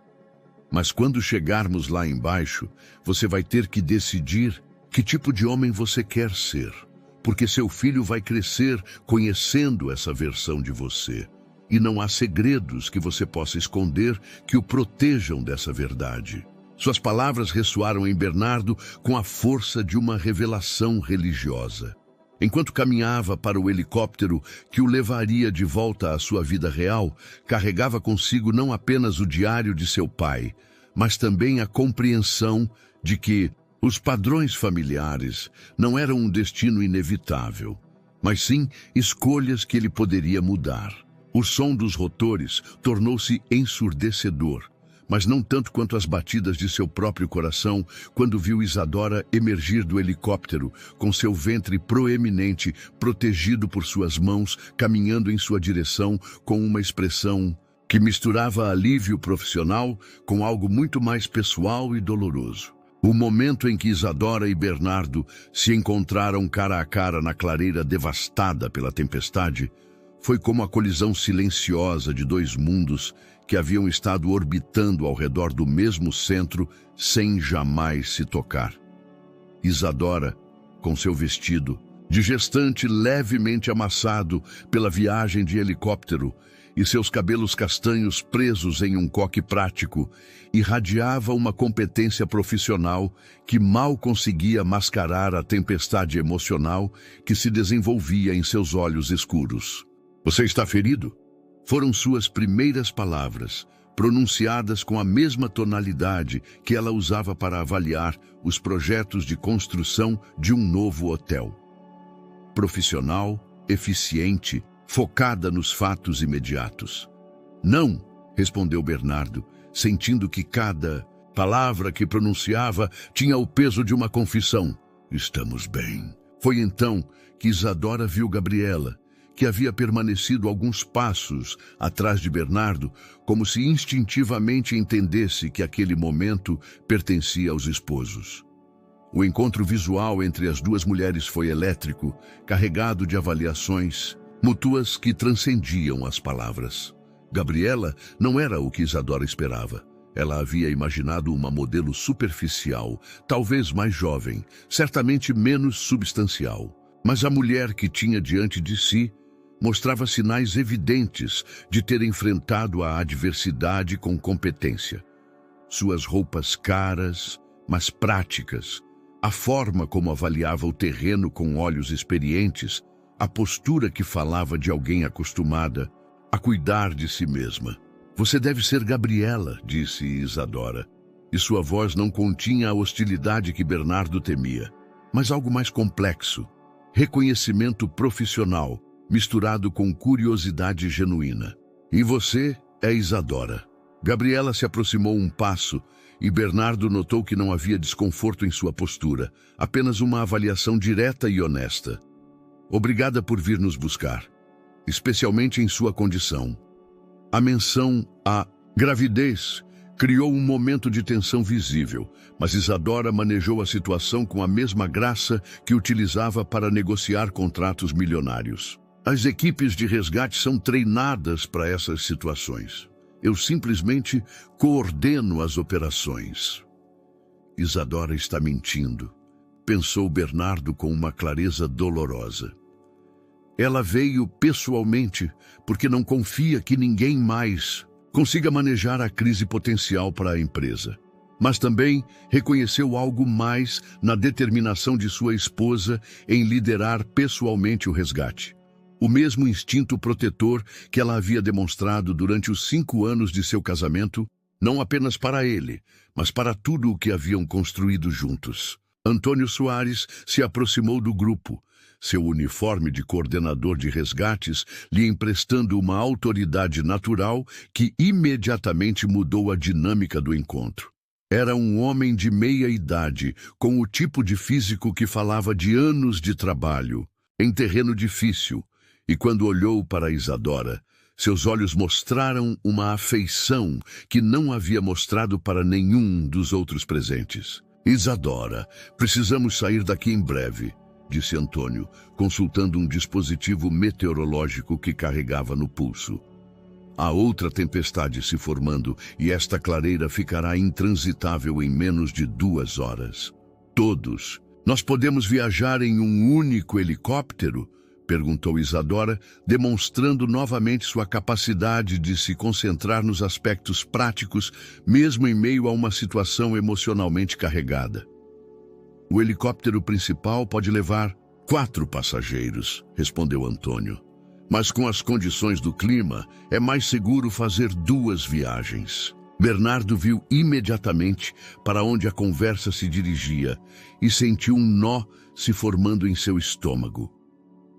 Mas quando chegarmos lá embaixo, você vai ter que decidir que tipo de homem você quer ser, porque seu filho vai crescer conhecendo essa versão de você. E não há segredos que você possa esconder que o protejam dessa verdade. Suas palavras ressoaram em Bernardo com a força de uma revelação religiosa. Enquanto caminhava para o helicóptero que o levaria de volta à sua vida real, carregava consigo não apenas o diário de seu pai, mas também a compreensão de que os padrões familiares não eram um destino inevitável, mas sim escolhas que ele poderia mudar. O som dos rotores tornou-se ensurdecedor, mas não tanto quanto as batidas de seu próprio coração quando viu Isadora emergir do helicóptero, com seu ventre proeminente, protegido por suas mãos, caminhando em sua direção com uma expressão que misturava alívio profissional com algo muito mais pessoal e doloroso. O momento em que Isadora e Bernardo se encontraram cara a cara na clareira devastada pela tempestade foi como a colisão silenciosa de dois mundos que haviam estado orbitando ao redor do mesmo centro sem jamais se tocar. Isadora, com seu vestido, de gestante levemente amassado pela viagem de helicóptero, e seus cabelos castanhos presos em um coque prático, irradiava uma competência profissional que mal conseguia mascarar a tempestade emocional que se desenvolvia em seus olhos escuros. Você está ferido? Foram suas primeiras palavras, pronunciadas com a mesma tonalidade que ela usava para avaliar os projetos de construção de um novo hotel. Profissional, eficiente, focada nos fatos imediatos. Não, respondeu Bernardo, sentindo que cada palavra que pronunciava tinha o peso de uma confissão. Estamos bem. Foi então que Isadora viu Gabriela, que havia permanecido alguns passos atrás de Bernardo, como se instintivamente entendesse que aquele momento pertencia aos esposos. O encontro visual entre as duas mulheres foi elétrico, carregado de avaliações mútuas que transcendiam as palavras. Gabriela não era o que Isadora esperava. Ela havia imaginado uma modelo superficial, talvez mais jovem, certamente menos substancial. Mas a mulher que tinha diante de si mostrava sinais evidentes de ter enfrentado a adversidade com competência. Suas roupas caras, mas práticas, a forma como avaliava o terreno com olhos experientes, a postura que falava de alguém acostumada a cuidar de si mesma. Você deve ser Gabriela, disse Isadora, e sua voz não continha a hostilidade que Bernardo temia, mas algo mais complexo, reconhecimento profissional, misturado com curiosidade genuína. E você é Isadora. Gabriela se aproximou um passo e Bernardo notou que não havia desconforto em sua postura, apenas uma avaliação direta e honesta. Obrigada por vir nos buscar, especialmente em sua condição. A menção à gravidez criou um momento de tensão visível, mas Isadora manejou a situação com a mesma graça que utilizava para negociar contratos milionários. As equipes de resgate são treinadas para essas situações. Eu simplesmente coordeno as operações. Isadora está mentindo, pensou Bernardo com uma clareza dolorosa. Ela veio pessoalmente porque não confia que ninguém mais consiga manejar a crise potencial para a empresa. Mas também reconheceu algo mais na determinação de sua esposa em liderar pessoalmente o resgate. O mesmo instinto protetor que ela havia demonstrado durante os 5 anos de seu casamento, não apenas para ele, mas para tudo o que haviam construído juntos. Antônio Soares se aproximou do grupo, seu uniforme de coordenador de resgates lhe emprestando uma autoridade natural que imediatamente mudou a dinâmica do encontro. Era um homem de meia idade, com o tipo de físico que falava de anos de trabalho, em terreno difícil, e quando olhou para Isadora, seus olhos mostraram uma afeição que não havia mostrado para nenhum dos outros presentes. Isadora, precisamos sair daqui em breve, disse Antônio, consultando um dispositivo meteorológico que carregava no pulso. Há outra tempestade se formando e esta clareira ficará intransitável em menos de 2 horas. Todos. Nós podemos viajar em um único helicóptero? Perguntou Isadora, demonstrando novamente sua capacidade de se concentrar nos aspectos práticos, mesmo em meio a uma situação emocionalmente carregada. O helicóptero principal pode levar 4 passageiros, respondeu Antônio. Mas com as condições do clima, é mais seguro fazer 2 viagens. Bernardo viu imediatamente para onde a conversa se dirigia e sentiu um nó se formando em seu estômago.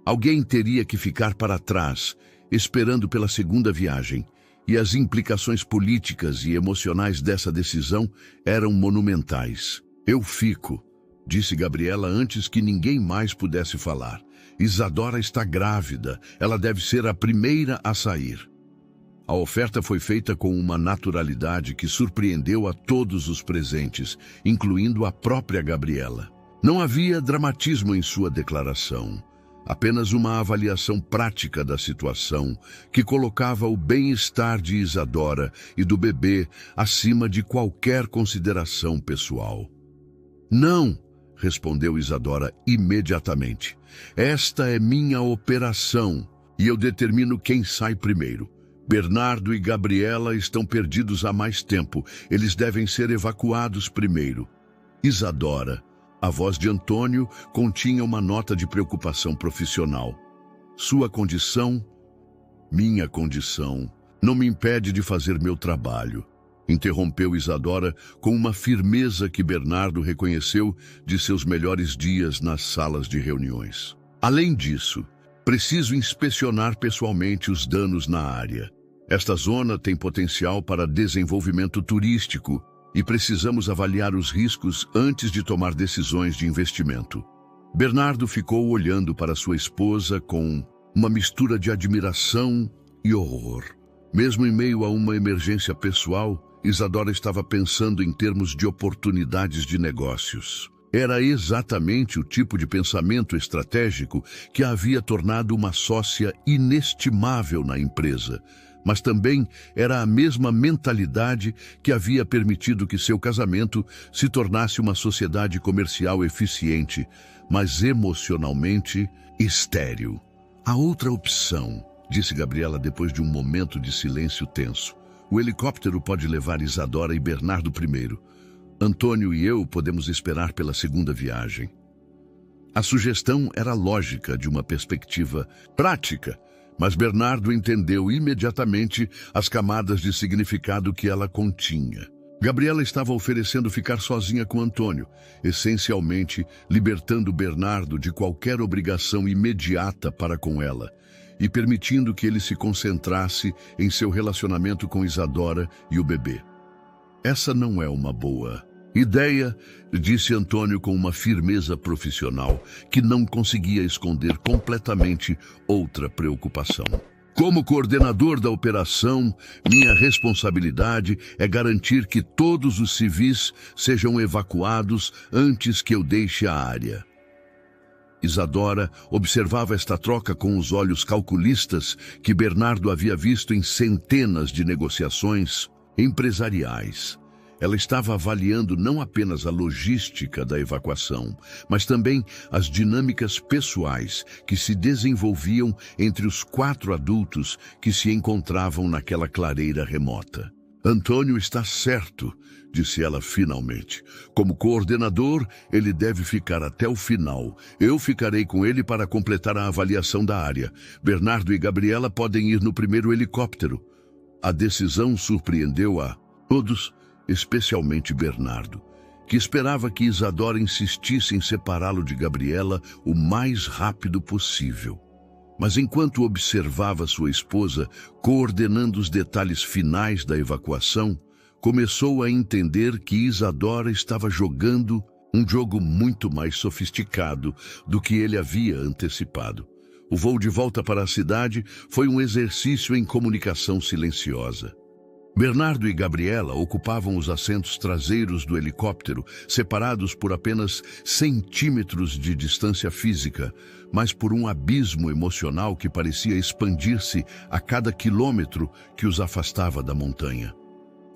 Alguém teria que ficar para trás, esperando pela segunda viagem, e as implicações políticas e emocionais dessa decisão eram monumentais. Eu fico, disse Gabriela antes que ninguém mais pudesse falar. Isadora está grávida, ela deve ser a primeira a sair. A oferta foi feita com uma naturalidade que surpreendeu a todos os presentes, incluindo a própria Gabriela. Não havia dramatismo em sua declaração. Apenas uma avaliação prática da situação que colocava o bem-estar de Isadora e do bebê acima de qualquer consideração pessoal. Não, respondeu Isadora imediatamente. Esta é minha operação e eu determino quem sai primeiro. Bernardo e Gabriela estão perdidos há mais tempo. Eles devem ser evacuados primeiro. Isadora. A voz de Antônio continha uma nota de preocupação profissional. Sua condição, minha condição, não me impede de fazer meu trabalho, interrompeu Isadora com uma firmeza que Bernardo reconheceu de seus melhores dias nas salas de reuniões. Além disso, preciso inspecionar pessoalmente os danos na área. Esta zona tem potencial para desenvolvimento turístico, e precisamos avaliar os riscos antes de tomar decisões de investimento. Bernardo ficou olhando para sua esposa com uma mistura de admiração e horror. Mesmo em meio a uma emergência pessoal, Isadora estava pensando em termos de oportunidades de negócios. Era exatamente o tipo de pensamento estratégico que a havia tornado uma sócia inestimável na empresa, mas também era a mesma mentalidade que havia permitido que seu casamento se tornasse uma sociedade comercial eficiente, mas emocionalmente estéril. A outra opção, disse Gabriela depois de um momento de silêncio tenso. O helicóptero pode levar Isadora e Bernardo primeiro. Antônio e eu podemos esperar pela segunda viagem. A sugestão era lógica de uma perspectiva prática, mas Bernardo entendeu imediatamente as camadas de significado que ela continha. Gabriela estava oferecendo ficar sozinha com Antônio, essencialmente libertando Bernardo de qualquer obrigação imediata para com ela, e permitindo que ele se concentrasse em seu relacionamento com Isadora e o bebê. Essa não é uma boa ideia, disse Antônio com uma firmeza profissional que não conseguia esconder completamente outra preocupação. Como coordenador da operação, minha responsabilidade é garantir que todos os civis sejam evacuados antes que eu deixe a área. Isadora observava esta troca com os olhos calculistas que Bernardo havia visto em centenas de negociações empresariais. Ela estava avaliando não apenas a logística da evacuação, mas também as dinâmicas pessoais que se desenvolviam entre os 4 adultos que se encontravam naquela clareira remota. Antônio está certo, disse ela finalmente. Como coordenador, ele deve ficar até o final. Eu ficarei com ele para completar a avaliação da área. Bernardo e Gabriela podem ir no primeiro helicóptero. A decisão surpreendeu a todos, especialmente Bernardo, que esperava que Isadora insistisse em separá-lo de Gabriela o mais rápido possível. Mas enquanto observava sua esposa coordenando os detalhes finais da evacuação, começou a entender que Isadora estava jogando um jogo muito mais sofisticado do que ele havia antecipado. O voo de volta para a cidade foi um exercício em comunicação silenciosa. Bernardo e Gabriela ocupavam os assentos traseiros do helicóptero, separados por apenas centímetros de distância física, mas por um abismo emocional que parecia expandir-se a cada quilômetro que os afastava da montanha.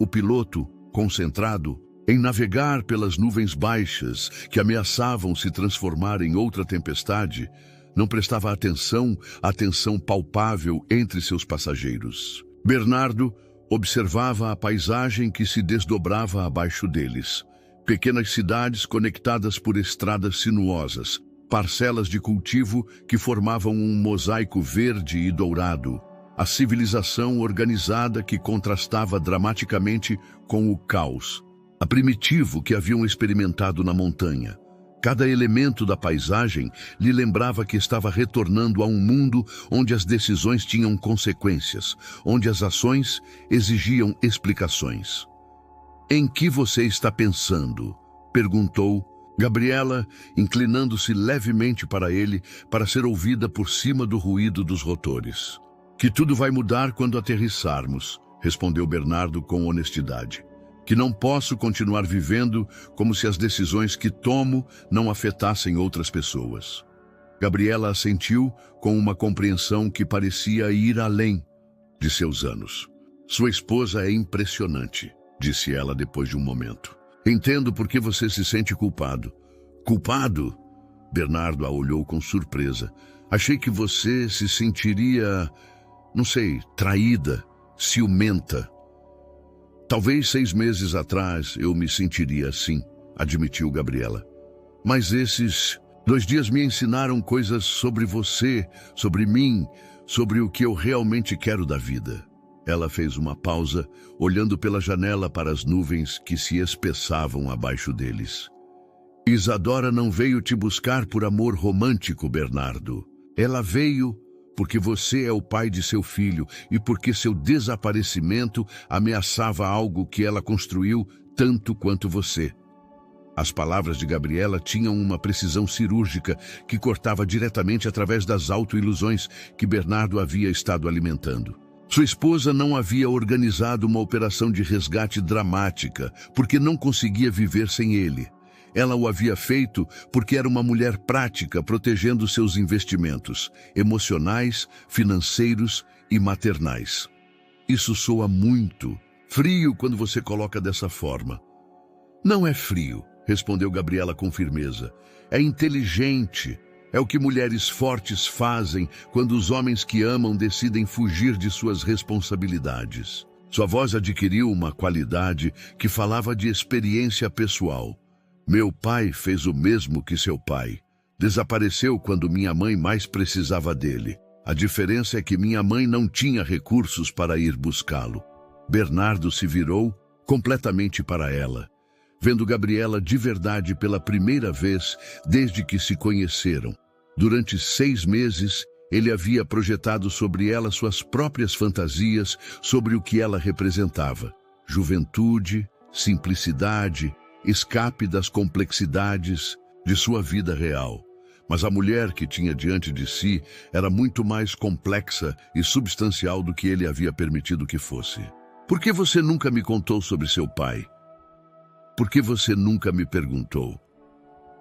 O piloto, concentrado em navegar pelas nuvens baixas que ameaçavam se transformar em outra tempestade, não prestava atenção à tensão palpável entre seus passageiros. Bernardo observava a paisagem que se desdobrava abaixo deles. Pequenas cidades conectadas por estradas sinuosas, parcelas de cultivo que formavam um mosaico verde e dourado, a civilização organizada que contrastava dramaticamente com o caos, a primitivo que haviam experimentado na montanha. Cada elemento da paisagem lhe lembrava que estava retornando a um mundo onde as decisões tinham consequências, onde as ações exigiam explicações. "Em que você está pensando?", perguntou Gabriela, inclinando-se levemente para ele para ser ouvida por cima do ruído dos rotores. "Que tudo vai mudar quando aterrissarmos", respondeu Bernardo com honestidade. "Que não posso continuar vivendo como se as decisões que tomo não afetassem outras pessoas." Gabriela assentiu com uma compreensão que parecia ir além de seus anos. "Sua esposa é impressionante", disse ela depois de um momento. "Entendo por que você se sente culpado." "Culpado?" Bernardo a olhou com surpresa. "Achei que você se sentiria, não sei, traída, ciumenta." "Talvez 6 meses atrás eu me sentiria assim", admitiu Gabriela. "Mas esses 2 dias me ensinaram coisas sobre você, sobre mim, sobre o que eu realmente quero da vida." Ela fez uma pausa, olhando pela janela para as nuvens que se espessavam abaixo deles. "Isadora não veio te buscar por amor romântico, Bernardo. Ela veio porque você é o pai de seu filho e porque seu desaparecimento ameaçava algo que ela construiu tanto quanto você." As palavras de Gabriela tinham uma precisão cirúrgica que cortava diretamente através das autoilusões que Bernardo havia estado alimentando. Sua esposa não havia organizado uma operação de resgate dramática porque não conseguia viver sem ele. Ela o havia feito porque era uma mulher prática, protegendo seus investimentos emocionais, financeiros e maternais. "Isso soa muito frio quando você coloca dessa forma." "Não é frio", respondeu Gabriela com firmeza. "É inteligente. É o que mulheres fortes fazem quando os homens que amam decidem fugir de suas responsabilidades." Sua voz adquiriu uma qualidade que falava de experiência pessoal. "Meu pai fez o mesmo que seu pai. Desapareceu quando minha mãe mais precisava dele. A diferença é que minha mãe não tinha recursos para ir buscá-lo." Bernardo se virou completamente para ela, vendo Gabriela de verdade pela primeira vez desde que se conheceram. Durante 6 meses, Ele havia projetado sobre ela suas próprias fantasias sobre o que ela representava: juventude, simplicidade, escape das complexidades de sua vida real. Mas a mulher que tinha diante de si era muito mais complexa e substancial do que ele havia permitido que fosse. Por que você nunca me contou sobre seu pai? Por que você nunca me perguntou?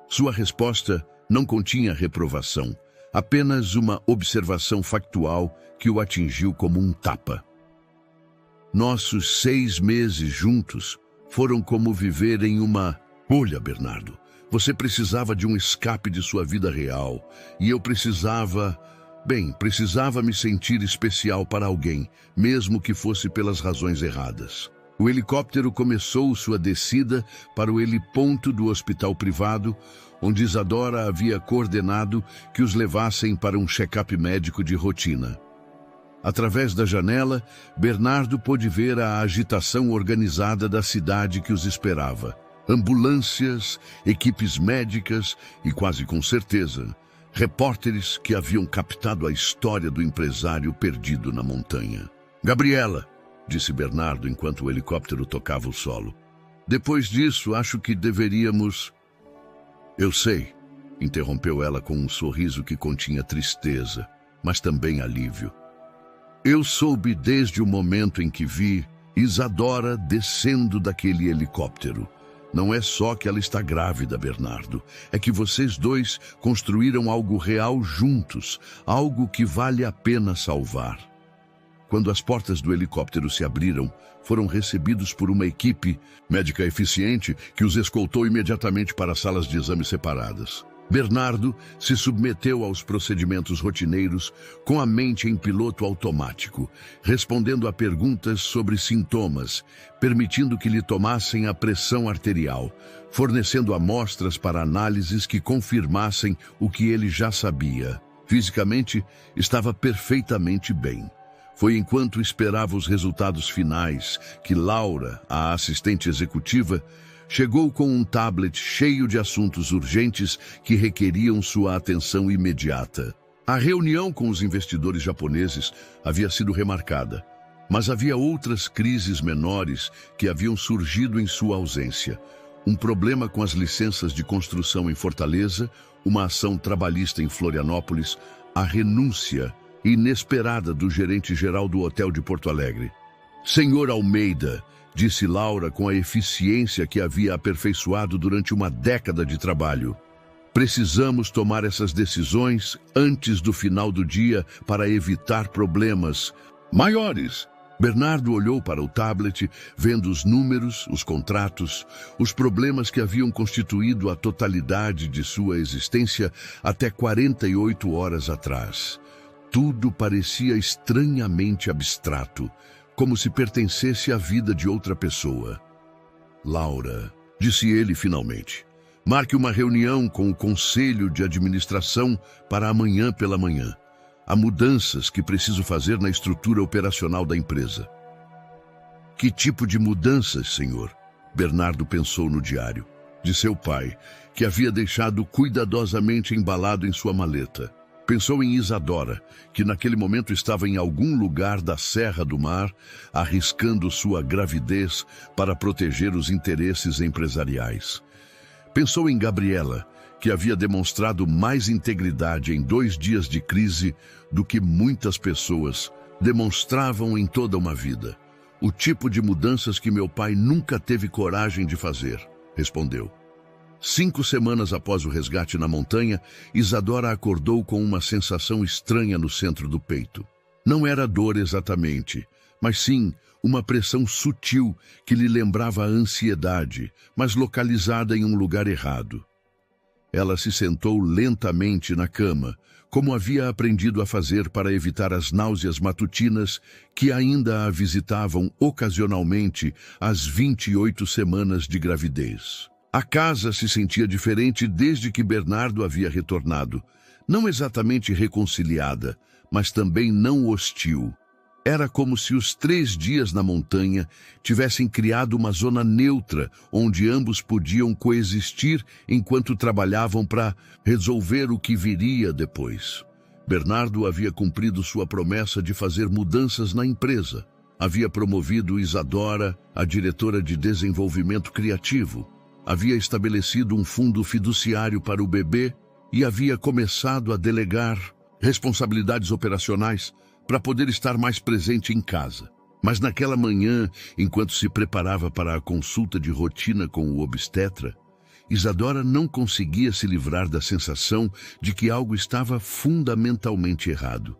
Sua resposta não continha reprovação, apenas uma observação factual que o atingiu como um tapa. Nossos 6 meses juntos foram como viver em uma bolha, Bernardo. Você precisava de um escape de sua vida real, e eu precisava me sentir especial para alguém, mesmo que fosse pelas razões erradas. O helicóptero começou sua descida para o heliponto do hospital privado, onde Isadora havia coordenado que os levassem para um check-up médico de rotina. Através da janela, Bernardo pôde ver a agitação organizada da cidade que os esperava. Ambulâncias, equipes médicas e, quase com certeza, repórteres que haviam captado a história do empresário perdido na montanha. Gabriela, disse Bernardo enquanto o helicóptero tocava o solo. Depois disso, acho que deveríamos... Eu sei, interrompeu ela com um sorriso que continha tristeza, mas também alívio. Eu soube desde o momento em que vi Isadora descendo daquele helicóptero. Não é só que ela está grávida, Bernardo. É que vocês dois construíram algo real juntos, algo que vale a pena salvar. Quando as portas do helicóptero se abriram, foram recebidos por uma equipe médica eficiente que os escoltou imediatamente para salas de exame separadas. Bernardo se submeteu aos procedimentos rotineiros com a mente em piloto automático, respondendo a perguntas sobre sintomas, permitindo que lhe tomassem a pressão arterial, fornecendo amostras para análises que confirmassem o que ele já sabia. Fisicamente, estava perfeitamente bem. Foi enquanto esperava os resultados finais que Laura, a assistente executiva, chegou com um tablet cheio de assuntos urgentes que requeriam sua atenção imediata. A reunião com os investidores japoneses havia sido remarcada, mas havia outras crises menores que haviam surgido em sua ausência. Um problema com as licenças de construção em Fortaleza, uma ação trabalhista em Florianópolis, a renúncia inesperada do gerente-geral do hotel de Porto Alegre. Senhor Almeida, disse Laura com a eficiência que havia aperfeiçoado durante uma década de trabalho. Precisamos tomar essas decisões antes do final do dia para evitar problemas maiores. Bernardo olhou para o tablet, vendo os números, os contratos, os problemas que haviam constituído a totalidade de sua existência até 48 horas atrás. Tudo parecia estranhamente abstrato, como se pertencesse à vida de outra pessoa. Laura, disse ele finalmente, marque uma reunião com o Conselho de Administração para amanhã pela manhã. Há mudanças que preciso fazer na estrutura operacional da empresa. Que tipo de mudanças, senhor? Bernardo pensou no diário de seu pai, que havia deixado cuidadosamente embalado em sua maleta. Pensou em Isadora, que naquele momento estava em algum lugar da Serra do Mar, arriscando sua gravidez para proteger os interesses empresariais. Pensou em Gabriela, que havia demonstrado mais integridade em 2 dias de crise do que muitas pessoas demonstravam em toda uma vida. O tipo de mudanças que meu pai nunca teve coragem de fazer, respondeu. 5 semanas após o resgate na montanha, Isadora acordou com uma sensação estranha no centro do peito. Não era dor exatamente, mas sim uma pressão sutil que lhe lembrava a ansiedade, mas localizada em um lugar errado. Ela se sentou lentamente na cama, como havia aprendido a fazer para evitar as náuseas matutinas que ainda a visitavam ocasionalmente às 28 semanas de gravidez. A casa se sentia diferente desde que Bernardo havia retornado, não exatamente reconciliada, mas também não hostil. Era como se os 3 dias na montanha tivessem criado uma zona neutra, onde ambos podiam coexistir enquanto trabalhavam para resolver o que viria depois. Bernardo havia cumprido sua promessa de fazer mudanças na empresa. Havia promovido Isadora a diretora de desenvolvimento criativo. Havia estabelecido um fundo fiduciário para o bebê e havia começado a delegar responsabilidades operacionais para poder estar mais presente em casa. Mas naquela manhã, enquanto se preparava para a consulta de rotina com o obstetra, Isadora não conseguia se livrar da sensação de que algo estava fundamentalmente errado.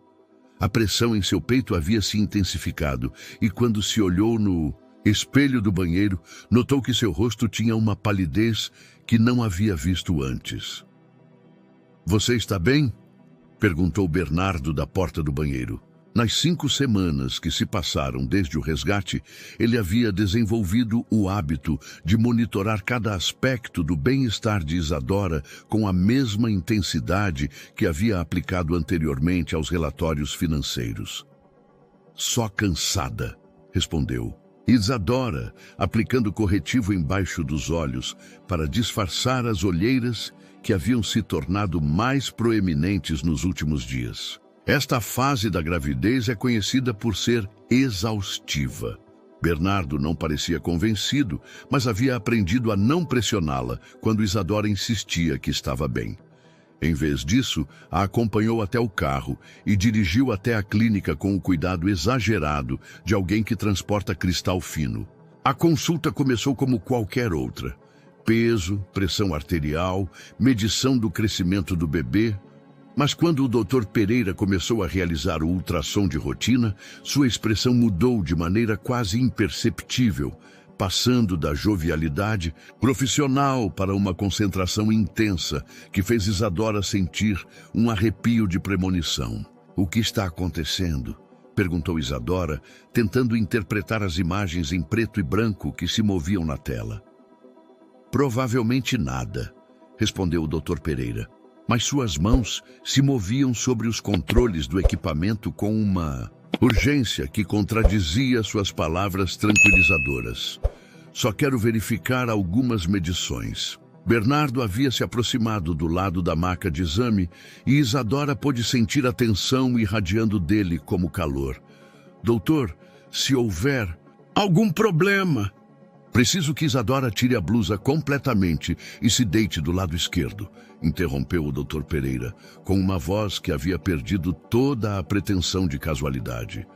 A pressão em seu peito havia se intensificado e quando se olhou no espelho do banheiro, notou que seu rosto tinha uma palidez que não havia visto antes. "Você está bem?" perguntou Bernardo da porta do banheiro. Nas 5 semanas que se passaram desde o resgate, ele havia desenvolvido o hábito de monitorar cada aspecto do bem-estar de Isadora com a mesma intensidade que havia aplicado anteriormente aos relatórios financeiros. "Só cansada", respondeu. Isadora, aplicando corretivo embaixo dos olhos para disfarçar as olheiras que haviam se tornado mais proeminentes nos últimos dias. Esta fase da gravidez é conhecida por ser exaustiva. Bernardo não parecia convencido, mas havia aprendido a não pressioná-la quando Isadora insistia que estava bem. Em vez disso, a acompanhou até o carro e dirigiu até a clínica com o cuidado exagerado de alguém que transporta cristal fino. A consulta começou como qualquer outra. Peso, pressão arterial, medição do crescimento do bebê. Mas quando o Dr. Pereira começou a realizar o ultrassom de rotina, sua expressão mudou de maneira quase imperceptível, passando da jovialidade profissional para uma concentração intensa que fez Isadora sentir um arrepio de premonição. "O que está acontecendo?" perguntou Isadora, tentando interpretar as imagens em preto e branco que se moviam na tela. "Provavelmente nada", respondeu o Dr. Pereira. Mas suas mãos se moviam sobre os controles do equipamento com uma urgência que contradizia suas palavras tranquilizadoras. "Só quero verificar algumas medições." Bernardo havia se aproximado do lado da maca de exame e Isadora pôde sentir a tensão irradiando dele como calor. "Doutor, se houver algum problema..." "Preciso que Isadora tire a blusa completamente e se deite do lado esquerdo", interrompeu o Dr. Pereira, com uma voz que havia perdido toda a pretensão de casualidade.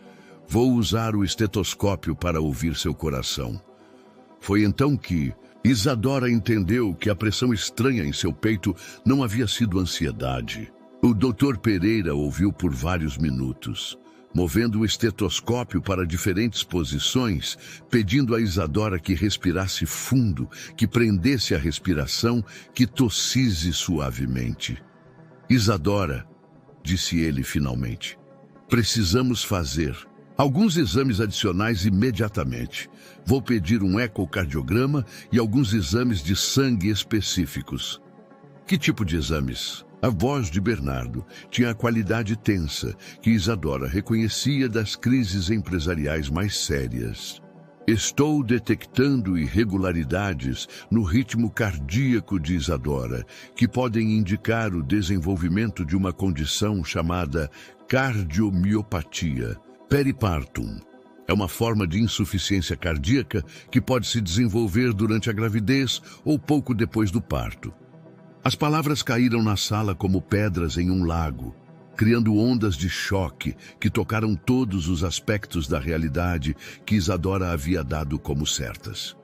"Vou usar o estetoscópio para ouvir seu coração." Foi então que Isadora entendeu que a pressão estranha em seu peito não havia sido ansiedade. O Dr. Pereira ouviu por vários minutos, movendo o estetoscópio para diferentes posições, pedindo a Isadora que respirasse fundo, que prendesse a respiração, que tossisse suavemente. "Isadora", disse ele finalmente, "precisamos fazer alguns exames adicionais imediatamente. Vou pedir um ecocardiograma e alguns exames de sangue específicos." "Que tipo de exames?" A voz de Bernardo tinha a qualidade tensa que Isadora reconhecia das crises empresariais mais sérias. "Estou detectando irregularidades no ritmo cardíaco de Isadora, que podem indicar o desenvolvimento de uma condição chamada cardiomiopatia peripartum. É uma forma de insuficiência cardíaca que pode se desenvolver durante a gravidez ou pouco depois do parto." As palavras caíram na sala como pedras em um lago, criando ondas de choque que tocaram todos os aspectos da realidade que Isadora havia dado como certas.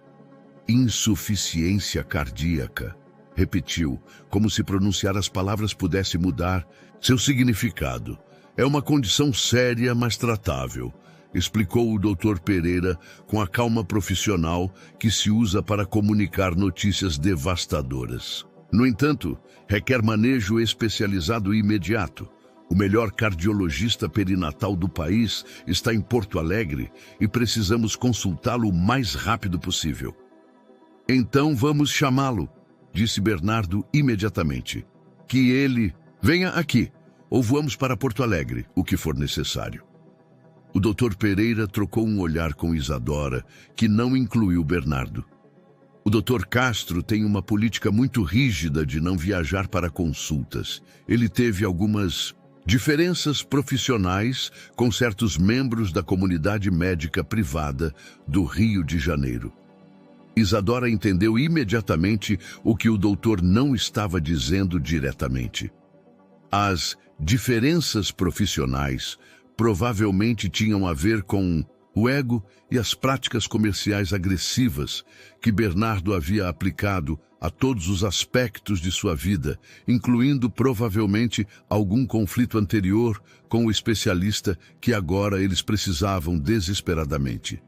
"Insuficiência cardíaca", repetiu, como se pronunciar as palavras pudesse mudar seu significado. "É uma condição séria, mas tratável", explicou o Dr. Pereira com a calma profissional que se usa para comunicar notícias devastadoras. "No entanto, requer manejo especializado e imediato. O melhor cardiologista perinatal do país está em Porto Alegre e precisamos consultá-lo o mais rápido possível." "Então vamos chamá-lo", disse Bernardo imediatamente. "Que ele venha aqui, ou voamos para Porto Alegre, o que for necessário." O Dr. Pereira trocou um olhar com Isadora, que não incluiu Bernardo. "O Dr. Castro tem uma política muito rígida de não viajar para consultas. Ele teve algumas Diferenças profissionais com certos membros da comunidade médica privada do Rio de Janeiro. Isadora entendeu imediatamente o que o doutor não estava dizendo diretamente. As diferenças profissionais provavelmente tinham a ver com o ego e as práticas comerciais agressivas que Bernardo havia aplicado a todos os aspectos de sua vida, incluindo provavelmente algum conflito anterior com o especialista que agora eles precisavam desesperadamente.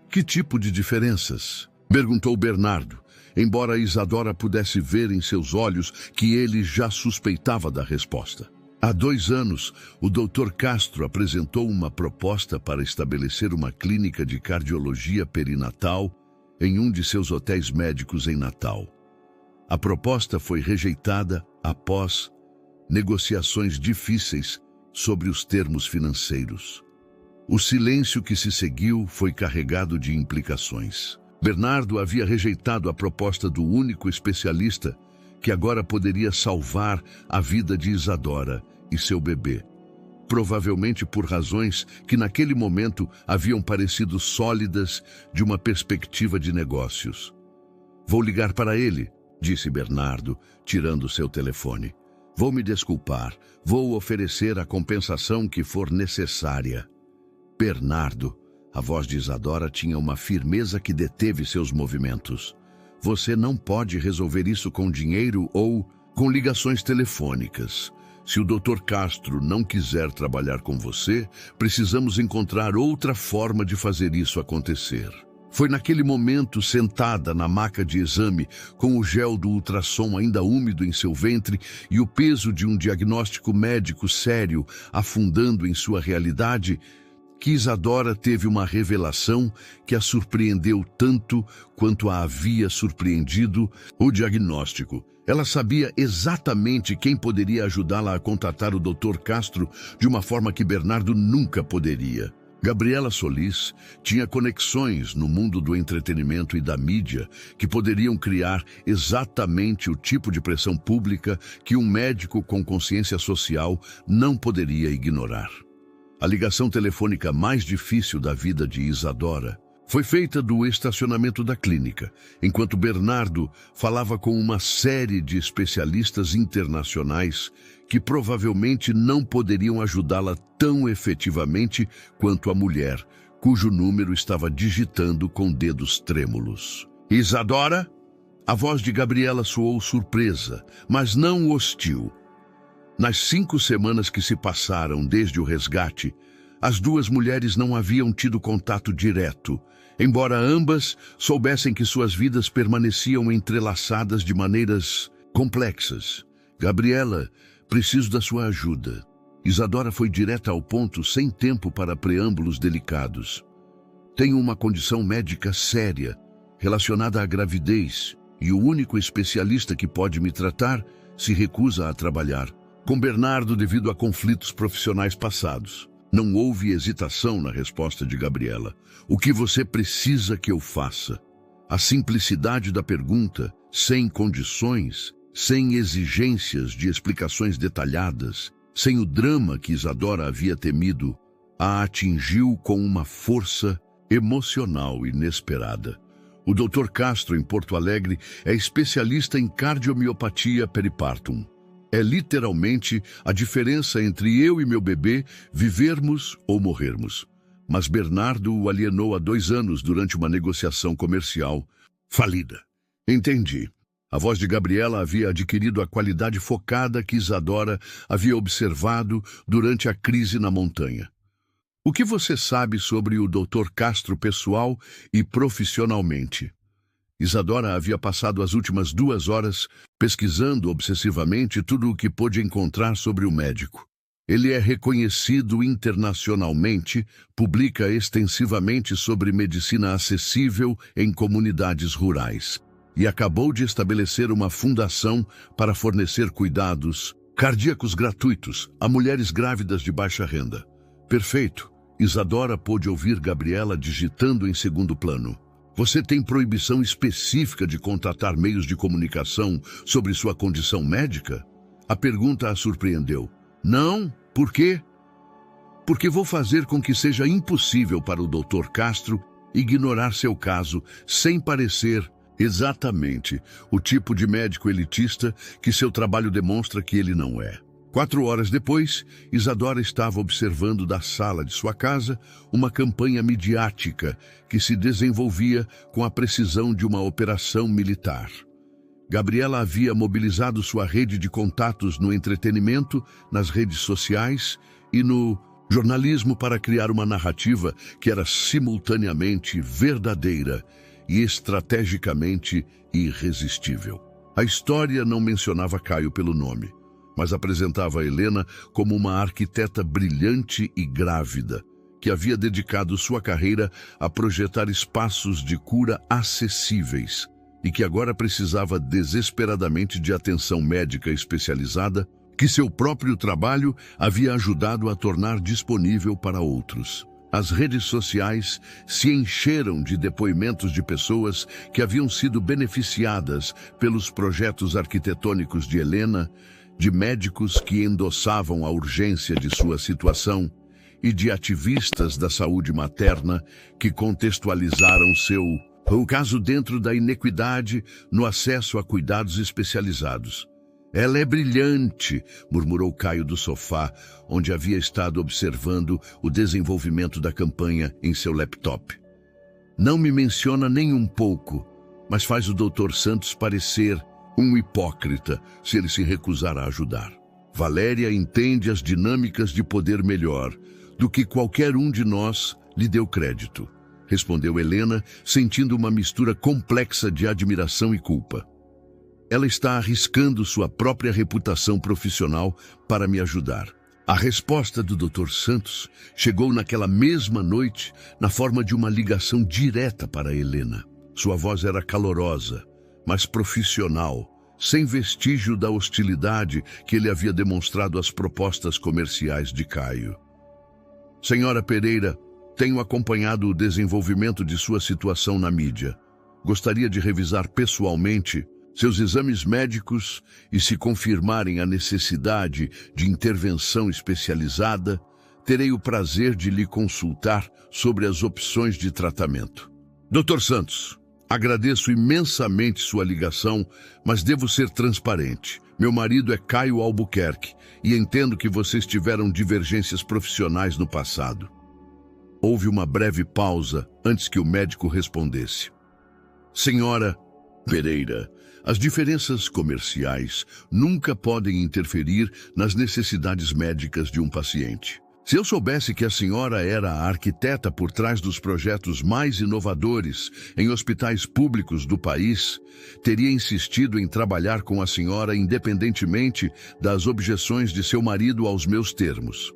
Que tipo de diferenças? Perguntou Bernardo, embora Isadora pudesse ver em seus olhos que ele já suspeitava da resposta. Há 2 anos, o Dr. Castro apresentou uma proposta para estabelecer uma clínica de cardiologia perinatal em um de seus hotéis médicos em Natal. A proposta foi rejeitada após negociações difíceis sobre os termos financeiros. O silêncio que se seguiu foi carregado de implicações. Bernardo havia rejeitado a proposta do único especialista que agora poderia salvar a vida de Isadora e seu bebê, provavelmente por razões que naquele momento haviam parecido sólidas de uma perspectiva de negócios. Vou ligar para ele, disse Bernardo, tirando seu telefone. Vou me desculpar, vou oferecer a compensação que for necessária. Bernardo, a voz de Isadora tinha uma firmeza que deteve seus movimentos. Você não pode resolver isso com dinheiro ou com ligações telefônicas. Se o Dr. Castro não quiser trabalhar com você, precisamos encontrar outra forma de fazer isso acontecer. Foi naquele momento, sentada na maca de exame, com o gel do ultrassom ainda úmido em seu ventre e o peso de um diagnóstico médico sério afundando em sua realidade, que Isadora teve uma revelação que a surpreendeu tanto quanto a havia surpreendido o diagnóstico. Ela sabia exatamente quem poderia ajudá-la a contatar o Dr. Castro de uma forma que Bernardo nunca poderia. Gabriela Solis tinha conexões no mundo do entretenimento e da mídia que poderiam criar exatamente o tipo de pressão pública que um médico com consciência social não poderia ignorar. A ligação telefônica mais difícil da vida de Isadora foi feita do estacionamento da clínica, enquanto Bernardo falava com uma série de especialistas internacionais que provavelmente não poderiam ajudá-la tão efetivamente quanto a mulher, cujo número estava digitando com dedos trêmulos. Isadora? A voz de Gabriela soou surpresa, mas não hostil. Nas 5 semanas que se passaram desde o resgate, as 2 mulheres não haviam tido contato direto, embora ambas soubessem que suas vidas permaneciam entrelaçadas de maneiras complexas. Gabriela, preciso da sua ajuda. Isadora foi direta ao ponto, sem tempo para preâmbulos delicados. Tenho uma condição médica séria, relacionada à gravidez, e o único especialista que pode me tratar se recusa a trabalhar com Bernardo devido a conflitos profissionais passados. Não houve hesitação na resposta de Gabriela. O que você precisa que eu faça? A simplicidade da pergunta, sem condições, sem exigências de explicações detalhadas, sem o drama que Isadora havia temido, a atingiu com uma força emocional inesperada. O Dr. Castro, em Porto Alegre, é especialista em cardiomiopatia peripartum. É literalmente a diferença entre eu e meu bebê vivermos ou morrermos. Mas Bernardo o alienou há 2 anos durante uma negociação comercial falida. Entendi. A voz de Gabriela havia adquirido a qualidade focada que Isadora havia observado durante a crise na montanha. O que você sabe sobre o Dr. Castro pessoal e profissionalmente? Isadora havia passado as últimas 2 horas pesquisando obsessivamente tudo o que pôde encontrar sobre o médico. Ele é reconhecido internacionalmente, publica extensivamente sobre medicina acessível em comunidades rurais e acabou de estabelecer uma fundação para fornecer cuidados cardíacos gratuitos a mulheres grávidas de baixa renda. Perfeito. Isadora pôde ouvir Gabriela digitando em segundo plano. Você tem proibição específica de contatar meios de comunicação sobre sua condição médica? A pergunta a surpreendeu. Não, por quê? Porque vou fazer com que seja impossível para o Dr. Castro ignorar seu caso sem parecer exatamente o tipo de médico elitista que seu trabalho demonstra que ele não é. 4 horas depois, Isadora estava observando da sala de sua casa uma campanha midiática que se desenvolvia com a precisão de uma operação militar. Gabriela havia mobilizado sua rede de contatos no entretenimento, nas redes sociais e no jornalismo para criar uma narrativa que era simultaneamente verdadeira e estrategicamente irresistível. A história não mencionava Caio pelo nome, mas apresentava a Helena como uma arquiteta brilhante e grávida, que havia dedicado sua carreira a projetar espaços de cura acessíveis e que agora precisava desesperadamente de atenção médica especializada que seu próprio trabalho havia ajudado a tornar disponível para outros. As redes sociais se encheram de depoimentos de pessoas que haviam sido beneficiadas pelos projetos arquitetônicos de Helena, de médicos que endossavam a urgência de sua situação e de ativistas da saúde materna que contextualizaram o caso dentro da inequidade no acesso a cuidados especializados. Ela é brilhante, murmurou Caio do sofá, onde havia estado observando o desenvolvimento da campanha em seu laptop. Não me menciona nem um pouco, mas faz o Dr. Santos parecer um hipócrita se ele se recusar a ajudar. Valéria entende as dinâmicas de poder melhor do que qualquer um de nós lhe deu crédito, respondeu Helena, sentindo uma mistura complexa de admiração e culpa. Ela está arriscando sua própria reputação profissional para me ajudar. A resposta do Dr. Santos chegou naquela mesma noite na forma de uma ligação direta para Helena. Sua voz era calorosa, mas profissional, sem vestígio da hostilidade que ele havia demonstrado às propostas comerciais de Caio. Senhora Pereira, tenho acompanhado o desenvolvimento de sua situação na mídia. Gostaria de revisar pessoalmente seus exames médicos e, se confirmarem a necessidade de intervenção especializada, terei o prazer de lhe consultar sobre as opções de tratamento. Dr. Santos, agradeço imensamente sua ligação, mas devo ser transparente. Meu marido é Caio Albuquerque e entendo que vocês tiveram divergências profissionais no passado. Houve uma breve pausa antes que o médico respondesse. Senhora Pereira, as diferenças comerciais nunca podem interferir nas necessidades médicas de um paciente. Se eu soubesse que a senhora era a arquiteta por trás dos projetos mais inovadores em hospitais públicos do país, teria insistido em trabalhar com a senhora independentemente das objeções de seu marido aos meus termos.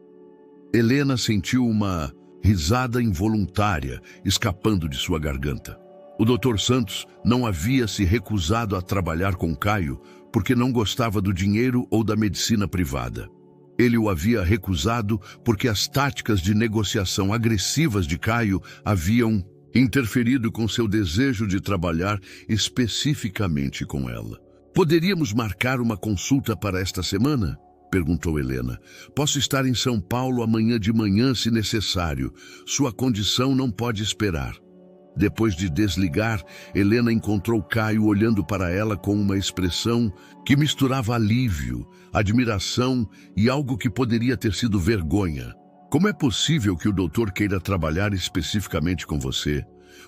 Helena sentiu uma risada involuntária escapando de sua garganta. O Dr. Santos não havia se recusado a trabalhar com Caio porque não gostava do dinheiro ou da medicina privada. Ele o havia recusado porque as táticas de negociação agressivas de Caio haviam interferido com seu desejo de trabalhar especificamente com ela. Poderíamos marcar uma consulta para esta semana? Perguntou Helena. Posso estar em São Paulo amanhã de manhã se necessário. Sua condição não pode esperar. Depois de desligar, Helena encontrou Caio olhando para ela com uma expressão que misturava alívio, admiração e algo que poderia ter sido vergonha. Como é possível que o doutor queira trabalhar especificamente com você?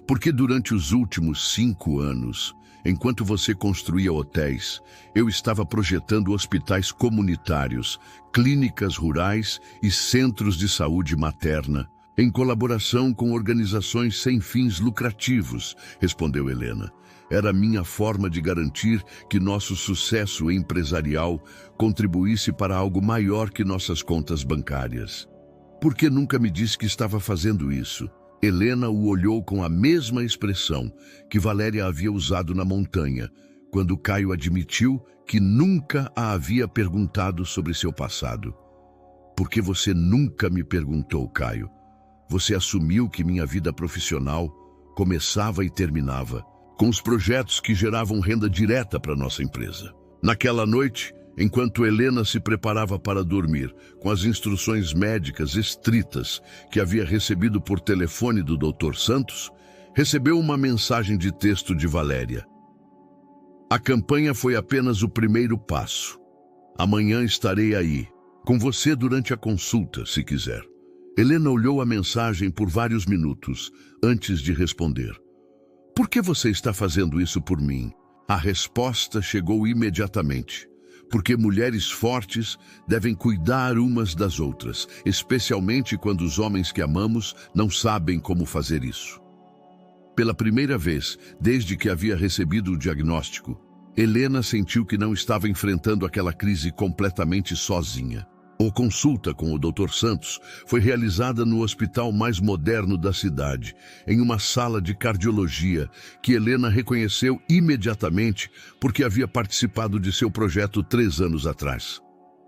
Porque durante os últimos 5 anos, enquanto você construía hotéis, eu estava projetando hospitais comunitários, clínicas rurais e centros de saúde materna, em colaboração com organizações sem fins lucrativos, respondeu Helena. Era minha forma de garantir que nosso sucesso empresarial contribuísse para algo maior que nossas contas bancárias. Por que nunca me disse que estava fazendo isso? Helena o olhou com a mesma expressão que Valéria havia usado na montanha, quando Caio admitiu que nunca a havia perguntado sobre seu passado. Por que você nunca me perguntou, Caio? Você assumiu que minha vida profissional começava e terminava com os projetos que geravam renda direta para nossa empresa. Naquela noite, Enquanto Helena se preparava para dormir, com as instruções médicas estritas que havia recebido por telefone do Dr. Santos, recebeu uma mensagem de texto de Valéria. A campanha foi apenas o primeiro passo. Amanhã estarei aí, com você durante a consulta, se quiser. Helena olhou a mensagem por vários minutos, antes de responder. Por que você está fazendo isso por mim? A resposta chegou imediatamente. Porque mulheres fortes devem cuidar umas das outras, especialmente quando os homens que amamos não sabem como fazer isso. Pela primeira vez, desde que havia recebido o diagnóstico, Helena sentiu que não estava enfrentando aquela crise completamente sozinha. A consulta com o Dr. Santos foi realizada no hospital mais moderno da cidade, em uma sala de cardiologia que Helena reconheceu imediatamente porque havia participado de seu projeto 3 anos atrás.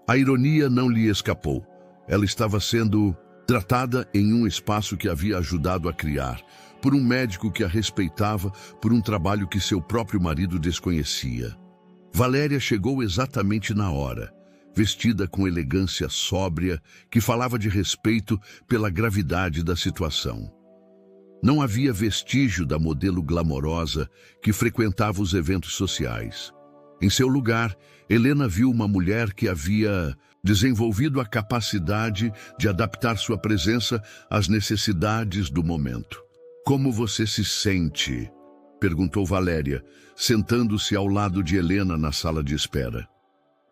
A ironia não lhe escapou. Ela estava sendo tratada em um espaço que havia ajudado a criar, por um médico que a respeitava por um trabalho que seu próprio marido desconhecia. Valéria chegou exatamente na hora, vestida com elegância sóbria, que falava de respeito pela gravidade da situação. Não havia vestígio da modelo glamourosa que frequentava os eventos sociais. Em seu lugar, Helena viu uma mulher que havia desenvolvido a capacidade de adaptar sua presença às necessidades do momento. Como você se sente? Perguntou Valéria, sentando-se ao lado de Helena na sala de espera.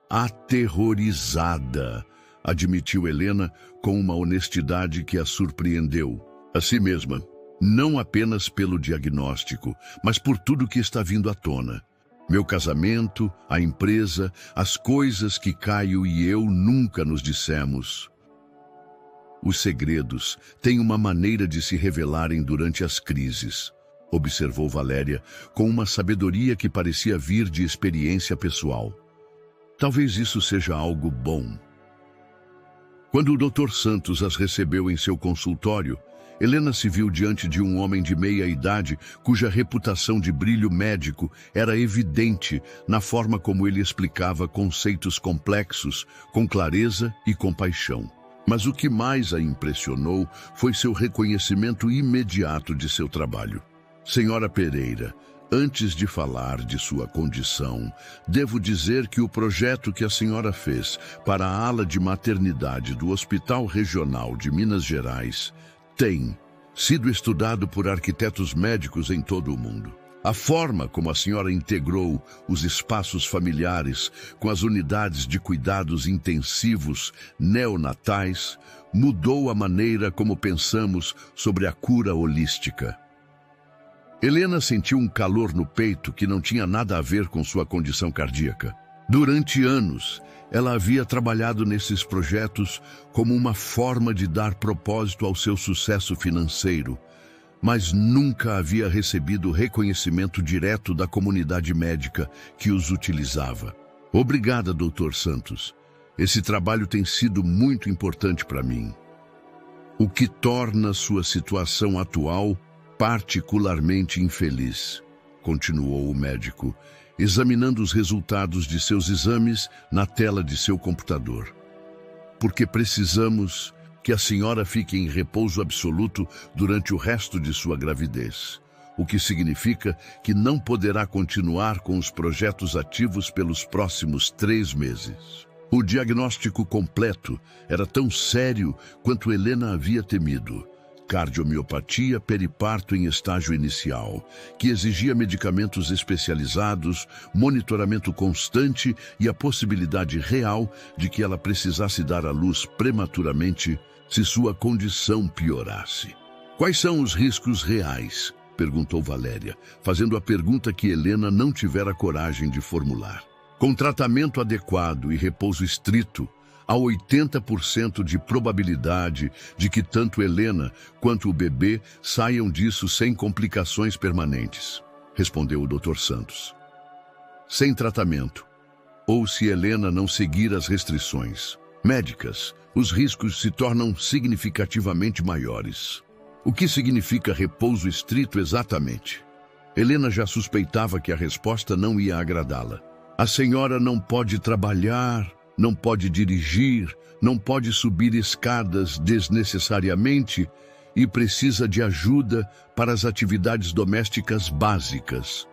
Aterrorizada, admitiu Helena com uma honestidade que a surpreendeu. A si mesma, não apenas pelo diagnóstico, mas por tudo que está vindo à tona. Meu casamento, a empresa, as coisas que Caio e eu nunca nos dissemos. Os segredos têm uma maneira de se revelarem durante as crises, observou Valéria com uma sabedoria que parecia vir de experiência pessoal. Talvez isso seja algo bom. Quando o Dr. Santos as recebeu em seu consultório, Helena se viu diante de um homem de meia idade cuja reputação de brilho médico era evidente na forma como ele explicava conceitos complexos com clareza e compaixão. Mas o que mais a impressionou foi seu reconhecimento imediato de seu trabalho. Senhora Pereira, antes de falar de sua condição, devo dizer que o projeto que a senhora fez para a ala de maternidade do Hospital Regional de Minas Gerais tem sido estudado por arquitetos médicos em todo o mundo. A forma como a senhora integrou os espaços familiares com as unidades de cuidados intensivos neonatais mudou a maneira como pensamos sobre a cura holística. Helena sentiu um calor no peito que não tinha nada a ver com sua condição cardíaca. Durante anos, ela havia trabalhado nesses projetos como uma forma de dar propósito ao seu sucesso financeiro, mas nunca havia recebido reconhecimento direto da comunidade médica que os utilizava. Obrigada, Dr. Santos. Esse trabalho tem sido muito importante para mim. O que torna sua situação atual particularmente infeliz, continuou o médico, examinando os resultados de seus exames na tela de seu computador. Porque precisamos que a senhora fique em repouso absoluto durante o resto de sua gravidez, o que significa que não poderá continuar com os projetos ativos pelos próximos 3 meses. O diagnóstico completo era tão sério quanto Helena havia temido. Cardiomiopatia periparto em estágio inicial, que exigia medicamentos especializados, monitoramento constante e a possibilidade real de que ela precisasse dar à luz prematuramente se sua condição piorasse. Quais são os riscos reais? Perguntou Valéria, fazendo a pergunta que Helena não tivera coragem de formular. Com tratamento adequado e repouso estrito, há 80% de probabilidade de que tanto Helena quanto o bebê saiam disso sem complicações permanentes, respondeu o Dr. Santos. Sem tratamento, ou se Helena não seguir as restrições médicas, os riscos se tornam significativamente maiores. O que significa repouso estrito exatamente? Helena já suspeitava que a resposta não ia agradá-la. A senhora não pode trabalhar, não pode dirigir, não pode subir escadas desnecessariamente e precisa de ajuda para as atividades domésticas básicas.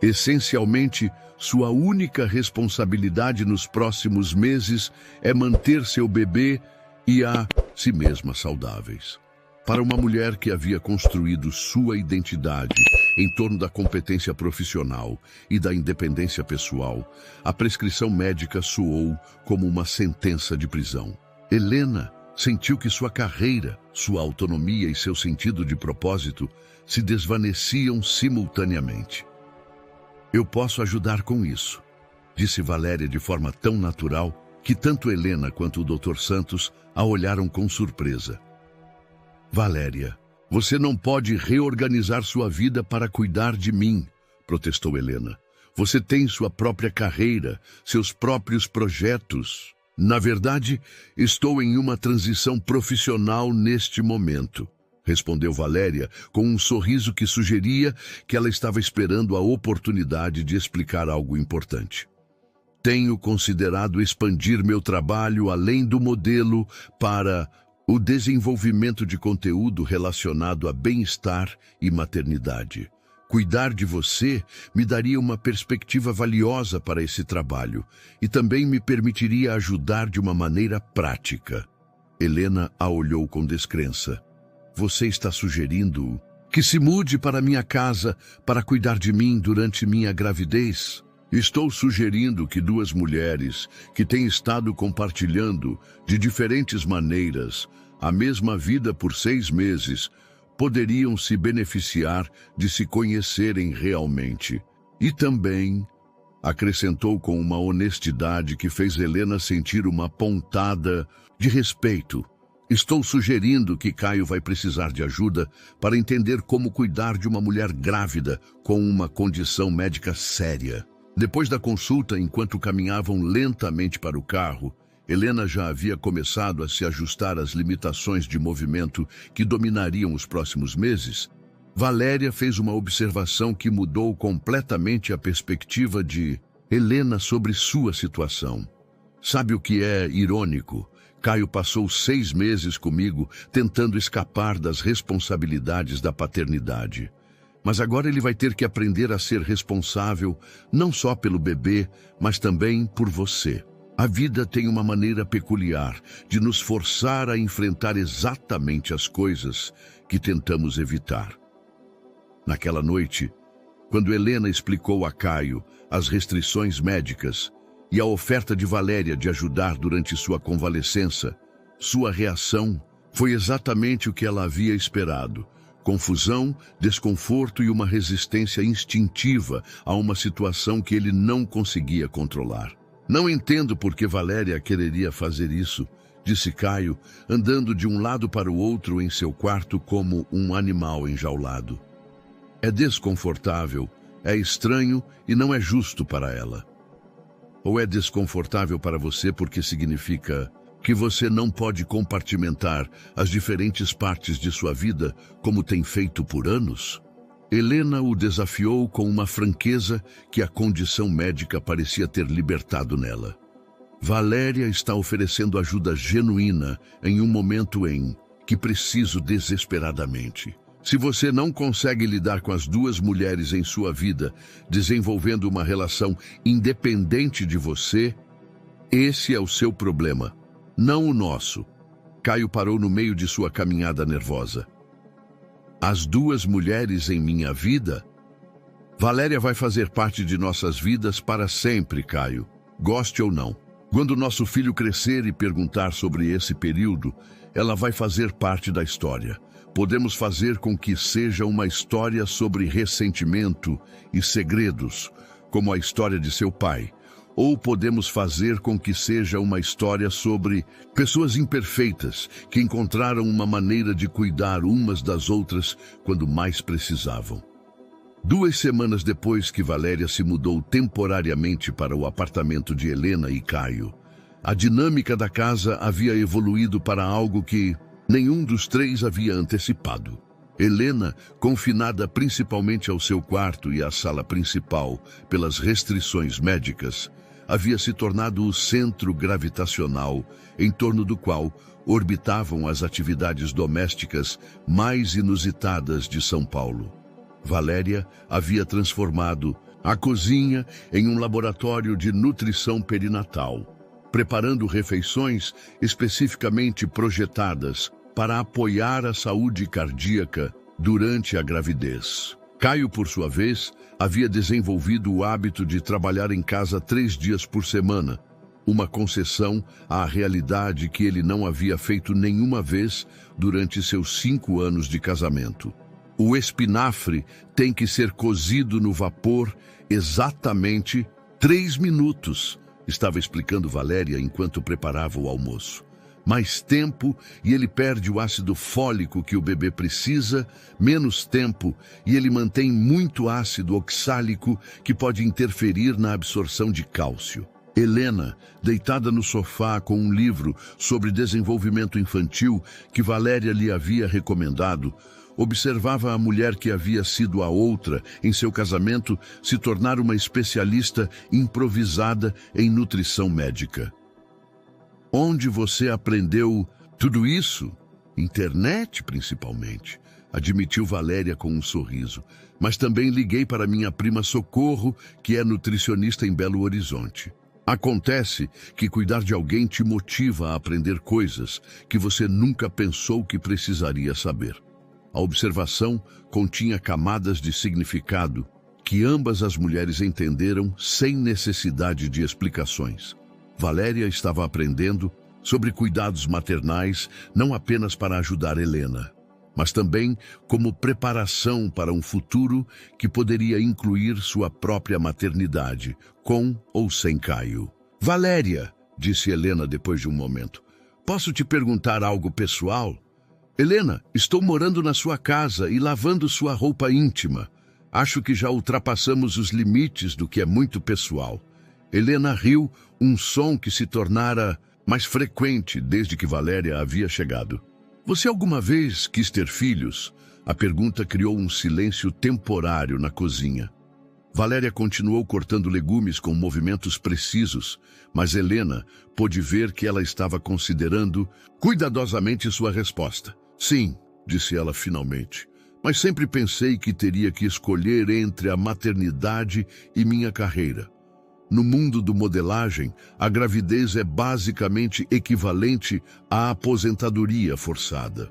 Essencialmente, sua única responsabilidade nos próximos meses é manter seu bebê e a si mesma saudáveis. Para uma mulher que havia construído sua identidade em torno da competência profissional e da independência pessoal, a prescrição médica soou como uma sentença de prisão. Helena sentiu que sua carreira, sua autonomia e seu sentido de propósito se desvaneciam simultaneamente. Eu posso ajudar com isso, disse Valéria de forma tão natural que tanto Helena quanto o Dr. Santos a olharam com surpresa. Valéria, você não pode reorganizar sua vida para cuidar de mim, protestou Helena. Você tem sua própria carreira, seus próprios projetos. Na verdade, estou em uma transição profissional neste momento, respondeu Valéria com um sorriso que sugeria que ela estava esperando a oportunidade de explicar algo importante. Tenho considerado expandir meu trabalho além do modelo para o desenvolvimento de conteúdo relacionado a bem-estar e maternidade. Cuidar de você me daria uma perspectiva valiosa para esse trabalho e também me permitiria ajudar de uma maneira prática. Helena a olhou com descrença. Você está sugerindo que se mude para minha casa para cuidar de mim durante minha gravidez? Estou sugerindo que duas mulheres que têm estado compartilhando, de diferentes maneiras, a mesma vida por 6 meses, poderiam se beneficiar de se conhecerem realmente. E também, acrescentou com uma honestidade que fez Helena sentir uma pontada de respeito, estou sugerindo que Caio vai precisar de ajuda para entender como cuidar de uma mulher grávida com uma condição médica séria. Depois da consulta, enquanto caminhavam lentamente para o carro, Helena já havia começado a se ajustar às limitações de movimento que dominariam os próximos meses. Valéria fez uma observação que mudou completamente a perspectiva de Helena sobre sua situação. Sabe o que é irônico? Caio passou 6 meses comigo tentando escapar das responsabilidades da paternidade. Mas agora ele vai ter que aprender a ser responsável não só pelo bebê, mas também por você. A vida tem uma maneira peculiar de nos forçar a enfrentar exatamente as coisas que tentamos evitar. Naquela noite, quando Helena explicou a Caio as restrições médicas e a oferta de Valéria de ajudar durante sua convalescença, sua reação foi exatamente o que ela havia esperado. Confusão, desconforto e uma resistência instintiva a uma situação que ele não conseguia controlar. Não entendo por que Valéria quereria fazer isso, disse Caio, andando de um lado para o outro em seu quarto como um animal enjaulado. É desconfortável, é estranho e não é justo para ela. Ou é desconfortável para você porque significa que você não pode compartimentar as diferentes partes de sua vida como tem feito por anos? Helena o desafiou com uma franqueza que a condição médica parecia ter libertado nela. Valéria está oferecendo ajuda genuína em um momento em que preciso desesperadamente. Se você não consegue lidar com as duas mulheres em sua vida, desenvolvendo uma relação independente de você, esse é o seu problema, não o nosso. Caio parou no meio de sua caminhada nervosa. As duas mulheres em minha vida? Valéria vai fazer parte de nossas vidas para sempre, Caio, goste ou não. Quando nosso filho crescer e perguntar sobre esse período, ela vai fazer parte da história. Podemos fazer com que seja uma história sobre ressentimento e segredos, como a história de seu pai. Ou podemos fazer com que seja uma história sobre pessoas imperfeitas que encontraram uma maneira de cuidar umas das outras quando mais precisavam. 2 semanas depois que Valéria se mudou temporariamente para o apartamento de Helena e Caio, a dinâmica da casa havia evoluído para algo que nenhum dos 3 havia antecipado. Helena, confinada principalmente ao seu quarto e à sala principal pelas restrições médicas, havia se tornado o centro gravitacional em torno do qual orbitavam as atividades domésticas mais inusitadas de São Paulo. Valéria havia transformado a cozinha em um laboratório de nutrição perinatal, preparando refeições especificamente projetadas para apoiar a saúde cardíaca durante a gravidez. Caio, por sua vez, havia desenvolvido o hábito de trabalhar em casa 3 dias por semana, uma concessão à realidade que ele não havia feito nenhuma vez durante seus 5 anos de casamento. O espinafre tem que ser cozido no vapor exatamente 3 minutos, estava explicando Valéria enquanto preparava o almoço. Mais tempo e ele perde o ácido fólico que o bebê precisa, menos tempo e ele mantém muito ácido oxálico que pode interferir na absorção de cálcio. Helena, deitada no sofá com um livro sobre desenvolvimento infantil que Valéria lhe havia recomendado, observava a mulher que havia sido a outra em seu casamento se tornar uma especialista improvisada em nutrição médica. Onde você aprendeu tudo isso? Internet, principalmente, admitiu Valéria com um sorriso. Mas também liguei para minha prima Socorro, que é nutricionista em Belo Horizonte. Acontece que cuidar de alguém te motiva a aprender coisas que você nunca pensou que precisaria saber. A observação continha camadas de significado que ambas as mulheres entenderam sem necessidade de explicações. Valéria estava aprendendo sobre cuidados maternais não apenas para ajudar Helena, mas também como preparação para um futuro que poderia incluir sua própria maternidade, com ou sem Caio. Valéria, disse Helena depois de um momento, posso te perguntar algo pessoal? Helena, estou morando na sua casa e lavando sua roupa íntima. Acho que já ultrapassamos os limites do que é muito pessoal. Helena riu, um som que se tornara mais frequente desde que Valéria havia chegado. Você alguma vez quis ter filhos? A pergunta criou um silêncio temporário na cozinha. Valéria continuou cortando legumes com movimentos precisos, mas Helena pôde ver que ela estava considerando cuidadosamente sua resposta. Sim, disse ela finalmente, mas sempre pensei que teria que escolher entre a maternidade e minha carreira. No mundo do modelagem, a gravidez é basicamente equivalente à aposentadoria forçada.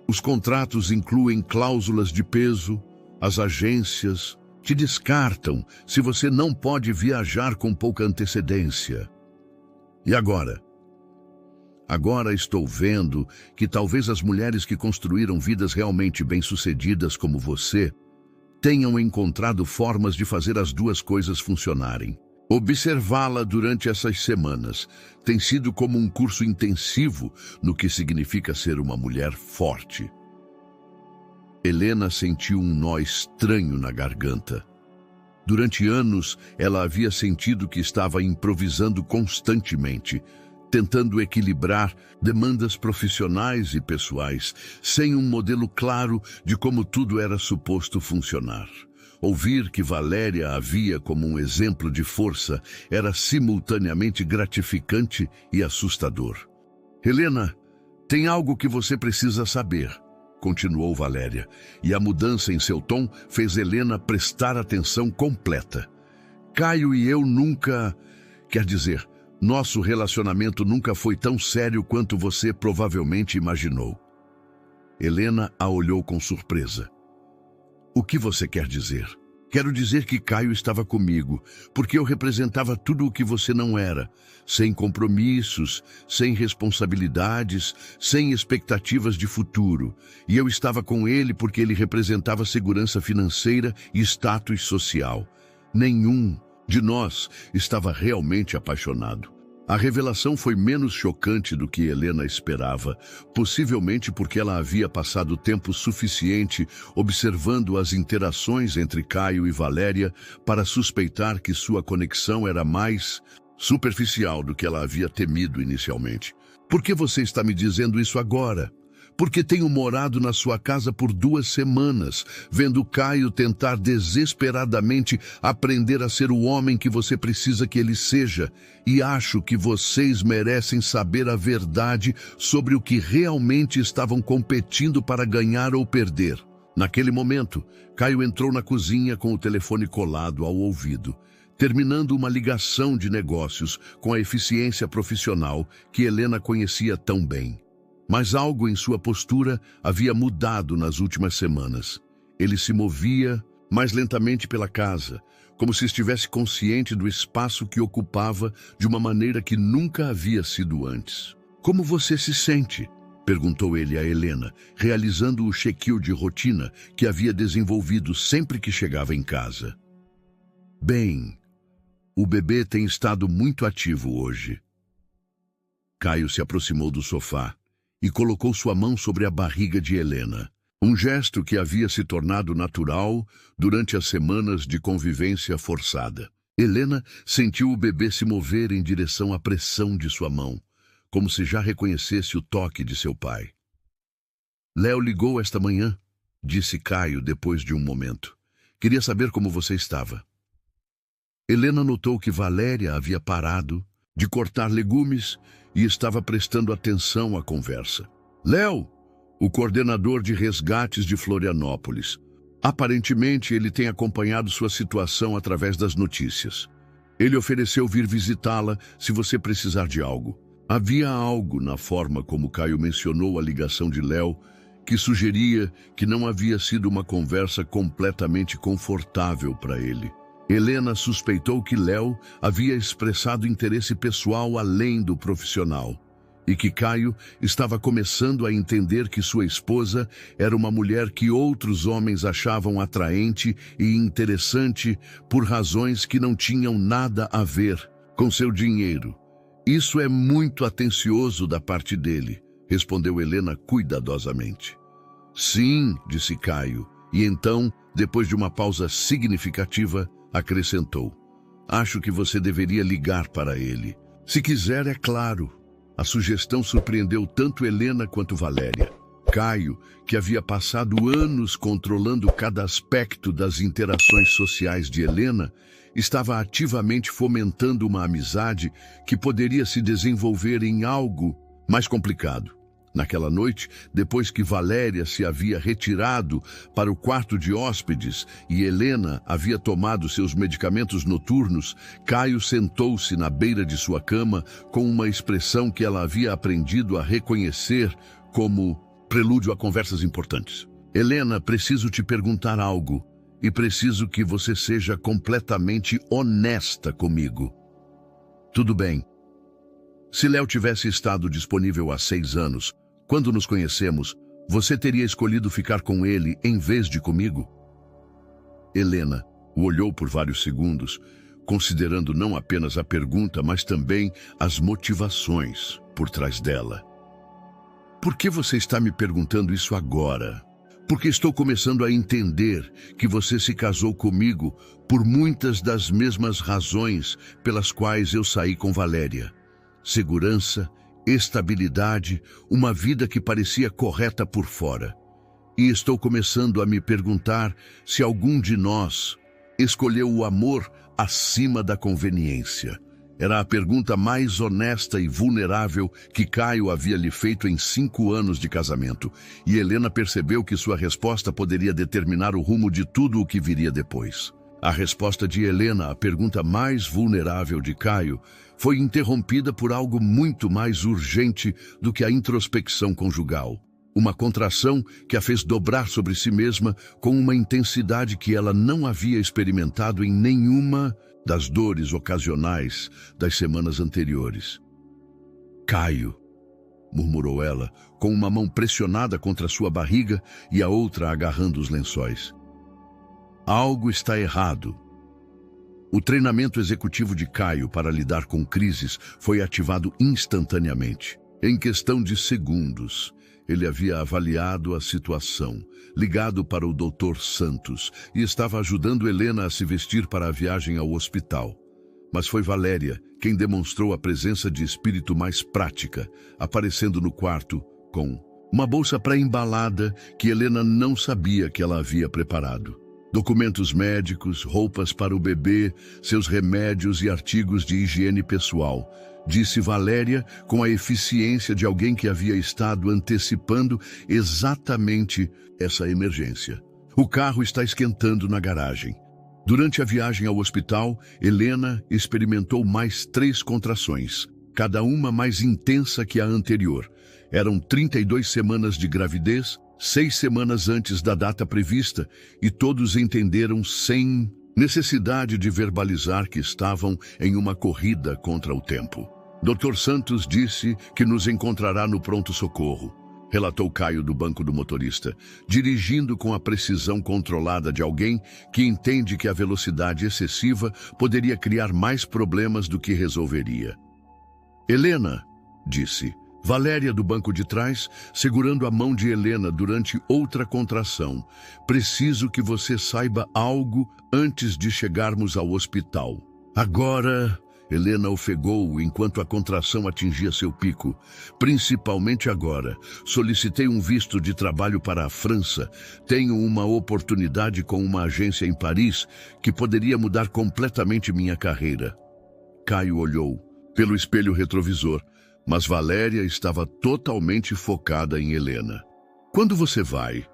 Os contratos incluem cláusulas de peso, as agências te descartam se você não pode viajar com pouca antecedência. E agora? Agora estou vendo que talvez as mulheres que construíram vidas realmente bem-sucedidas como você tenham encontrado formas de fazer as duas coisas funcionarem. Observá-la durante essas semanas tem sido como um curso intensivo no que significa ser uma mulher forte. Helena sentiu um nó estranho na garganta. Durante anos, ela havia sentido que estava improvisando constantemente, tentando equilibrar demandas profissionais e pessoais, sem um modelo claro de como tudo era suposto funcionar. Ouvir que Valéria a via como um exemplo de força era simultaneamente gratificante e assustador. Helena, tem algo que você precisa saber, continuou Valéria, e a mudança em seu tom fez Helena prestar atenção completa. Caio e eu nunca... Quer dizer, nosso relacionamento nunca foi tão sério quanto você provavelmente imaginou. Helena a olhou com surpresa. O que você quer dizer? Quero dizer que Caio estava comigo, porque eu representava tudo o que você não era, sem compromissos, sem responsabilidades, sem expectativas de futuro. E eu estava com ele porque ele representava segurança financeira e status social. Nenhum de nós estava realmente apaixonado. A revelação foi menos chocante do que Helena esperava, possivelmente porque ela havia passado tempo suficiente observando as interações entre Caio e Valéria para suspeitar que sua conexão era mais superficial do que ela havia temido inicialmente. Por que você está me dizendo isso agora? porque tenho morado na sua casa por 2 semanas, vendo Caio tentar desesperadamente aprender a ser o homem que você precisa que ele seja, e acho que vocês merecem saber a verdade sobre o que realmente estavam competindo para ganhar ou perder. Naquele momento, Caio entrou na cozinha com o telefone colado ao ouvido, terminando uma ligação de negócios com a eficiência profissional que Helena conhecia tão bem. Mas algo em sua postura havia mudado nas últimas semanas. Ele se movia mais lentamente pela casa, como se estivesse consciente do espaço que ocupava de uma maneira que nunca havia sido antes. "Como você se sente?", perguntou ele a Helena, realizando o check-in de rotina que havia desenvolvido sempre que chegava em casa. "Bem, o bebê tem estado muito ativo hoje." Caio se aproximou do sofá e colocou sua mão sobre a barriga de Helena, um gesto que havia se tornado natural durante as semanas de convivência forçada. Helena sentiu o bebê se mover em direção à pressão de sua mão, como se já reconhecesse o toque de seu pai. "Léo ligou esta manhã", disse Caio depois de um momento. "Queria saber como você estava." Helena notou que Valéria havia parado de cortar legumes e estava prestando atenção à conversa. "Léo, o coordenador de resgates de Florianópolis. Aparentemente, ele tem acompanhado sua situação através das notícias. Ele ofereceu vir visitá-la se você precisar de algo." Havia algo na forma como Caio mencionou a ligação de Léo que sugeria que não havia sido uma conversa completamente confortável para ele. Helena suspeitou que Léo havia expressado interesse pessoal além do profissional, e que Caio estava começando a entender que sua esposa era uma mulher que outros homens achavam atraente e interessante por razões que não tinham nada a ver com seu dinheiro. "Isso é muito atencioso da parte dele", respondeu Helena cuidadosamente. "Sim", disse Caio, e então, depois de uma pausa significativa, acrescentou: "Acho que você deveria ligar para ele. Se quiser, é claro." A sugestão surpreendeu tanto Helena quanto Valéria. Caio, que havia passado anos controlando cada aspecto das interações sociais de Helena, estava ativamente fomentando uma amizade que poderia se desenvolver em algo mais complicado. Naquela noite, depois que Valéria se havia retirado para o quarto de hóspedes e Helena havia tomado seus medicamentos noturnos, Caio sentou-se na beira de sua cama com uma expressão que ela havia aprendido a reconhecer como prelúdio a conversas importantes. "Helena, preciso te perguntar algo e preciso que você seja completamente honesta comigo." "Tudo bem." "Se Léo tivesse estado disponível há 6 anos, quando nos conhecemos, você teria escolhido ficar com ele em vez de comigo?" Helena o olhou por vários segundos, considerando não apenas a pergunta, mas também as motivações por trás dela. "Por que você está me perguntando isso agora?" "Porque estou começando a entender que você se casou comigo por muitas das mesmas razões pelas quais eu saí com Valéria. Segurança, estabilidade, uma vida que parecia correta por fora. E estou começando a me perguntar se algum de nós escolheu o amor acima da conveniência." Era a pergunta mais honesta e vulnerável que Caio havia lhe feito em 5 anos de casamento, e Helena percebeu que sua resposta poderia determinar o rumo de tudo o que viria depois. A resposta de Helena à pergunta mais vulnerável de Caio foi interrompida por algo muito mais urgente do que a introspecção conjugal. Uma contração que a fez dobrar sobre si mesma com uma intensidade que ela não havia experimentado em nenhuma das dores ocasionais das semanas anteriores. "Caio", murmurou ela, com uma mão pressionada contra sua barriga e a outra agarrando os lençóis. "Algo está errado." O treinamento executivo de Caio para lidar com crises foi ativado instantaneamente. Em questão de segundos, ele havia avaliado a situação, ligado para o Dr. Santos e estava ajudando Helena a se vestir para a viagem ao hospital. Mas foi Valéria quem demonstrou a presença de espírito mais prática, aparecendo no quarto com Uma bolsa pré-embalada que Helena não sabia que ela havia preparado. Documentos médicos, roupas para o bebê, seus remédios e artigos de higiene pessoal, disse Valéria com a eficiência de alguém que havia estado antecipando exatamente essa emergência. O carro está esquentando na garagem. Durante a viagem ao hospital, Helena experimentou mais 3 contrações, cada uma mais intensa que a anterior. Eram 32 semanas de gravidez, 6 semanas antes da data prevista, e todos entenderam sem necessidade de verbalizar que estavam em uma corrida contra o tempo. Dr. Santos disse que nos encontrará no pronto-socorro, relatou Caio do banco do motorista, dirigindo com a precisão controlada de alguém que entende que a velocidade excessiva poderia criar mais problemas do que resolveria. Helena, disse Valéria do banco de trás, segurando a mão de Helena durante outra contração. Preciso que você saiba algo antes de chegarmos ao hospital. Agora, Helena ofegou enquanto a contração atingia seu pico. Principalmente agora. Solicitei um visto de trabalho para a França. Tenho uma oportunidade com uma agência em Paris que poderia mudar completamente minha carreira. Caio olhou pelo espelho retrovisor, mas Valéria estava totalmente focada em Helena. Quando você vai?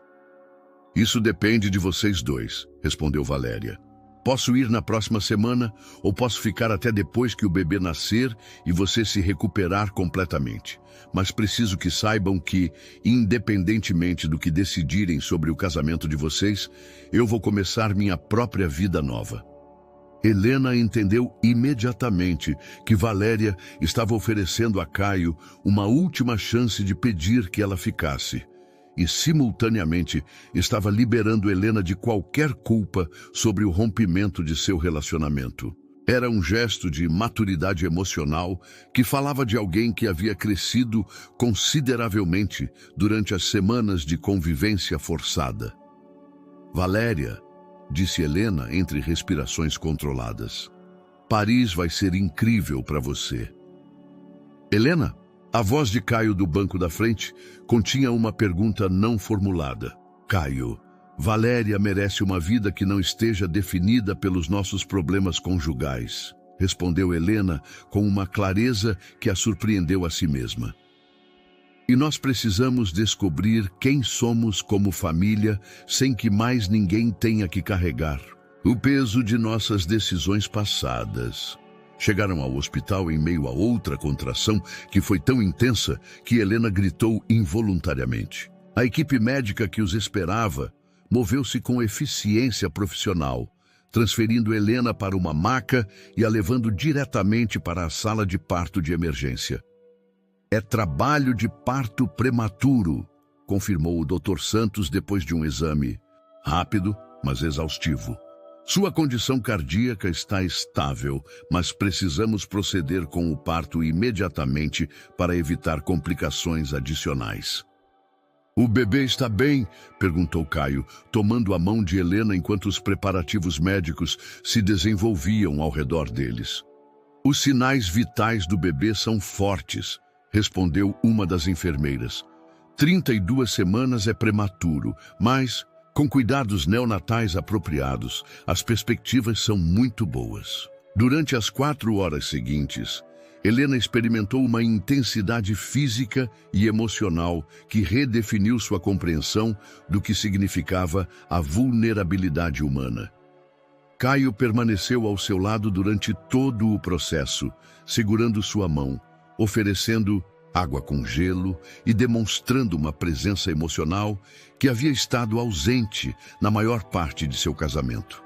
Isso depende de vocês dois, respondeu Valéria. Posso ir na próxima semana ou posso ficar até depois que o bebê nascer e você se recuperar completamente. Mas preciso que saibam que, independentemente do que decidirem sobre o casamento de vocês, eu vou começar minha própria vida nova. Helena entendeu imediatamente que Valéria estava oferecendo a Caio uma última chance de pedir que ela ficasse. E, simultaneamente, estava liberando Helena de qualquer culpa sobre o rompimento de seu relacionamento. Era um gesto de maturidade emocional que falava de alguém que havia crescido consideravelmente durante as semanas de convivência forçada. Valéria, disse Helena entre respirações controladas, Paris vai ser incrível para você. Helena? A voz de Caio do banco da frente continha uma pergunta não formulada. Caio, Valéria merece uma vida que não esteja definida pelos nossos problemas conjugais, respondeu Helena com uma clareza que a surpreendeu a si mesma. E nós precisamos descobrir quem somos como família sem que mais ninguém tenha que carregar o peso de nossas decisões passadas. Chegaram ao hospital em meio a outra contração que foi tão intensa que Helena gritou involuntariamente. A equipe médica que os esperava moveu-se com eficiência profissional, transferindo Helena para uma maca e a levando diretamente para a sala de parto de emergência. É trabalho de parto prematuro, confirmou o Dr. Santos depois de um exame rápido, mas exaustivo. Sua condição cardíaca está estável, mas precisamos proceder com o parto imediatamente para evitar complicações adicionais. O bebê está bem? Perguntou Caio, tomando a mão de Helena enquanto os preparativos médicos se desenvolviam ao redor deles. Os sinais vitais do bebê são fortes, respondeu uma das enfermeiras. 32 semanas é prematuro, mas, com cuidados neonatais apropriados, as perspectivas são muito boas. Durante as 4 horas seguintes, Helena experimentou uma intensidade física e emocional que redefiniu sua compreensão do que significava a vulnerabilidade humana. Caio permaneceu ao seu lado durante todo o processo, segurando sua mão, oferecendo água com gelo e demonstrando uma presença emocional que havia estado ausente na maior parte de seu casamento.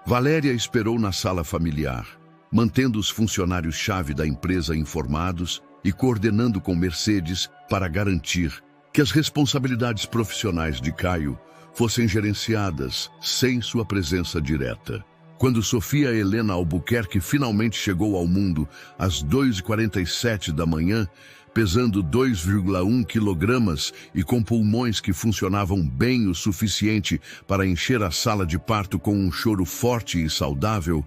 Valéria esperou na sala familiar, mantendo os funcionários-chave da empresa informados e coordenando com Mercedes para garantir que as responsabilidades profissionais de Caio fossem gerenciadas sem sua presença direta. Quando Sofia Helena Albuquerque finalmente chegou ao mundo às 2h47 da manhã, pesando 2,1 quilogramas e com pulmões que funcionavam bem o suficiente para encher a sala de parto com um choro forte e saudável,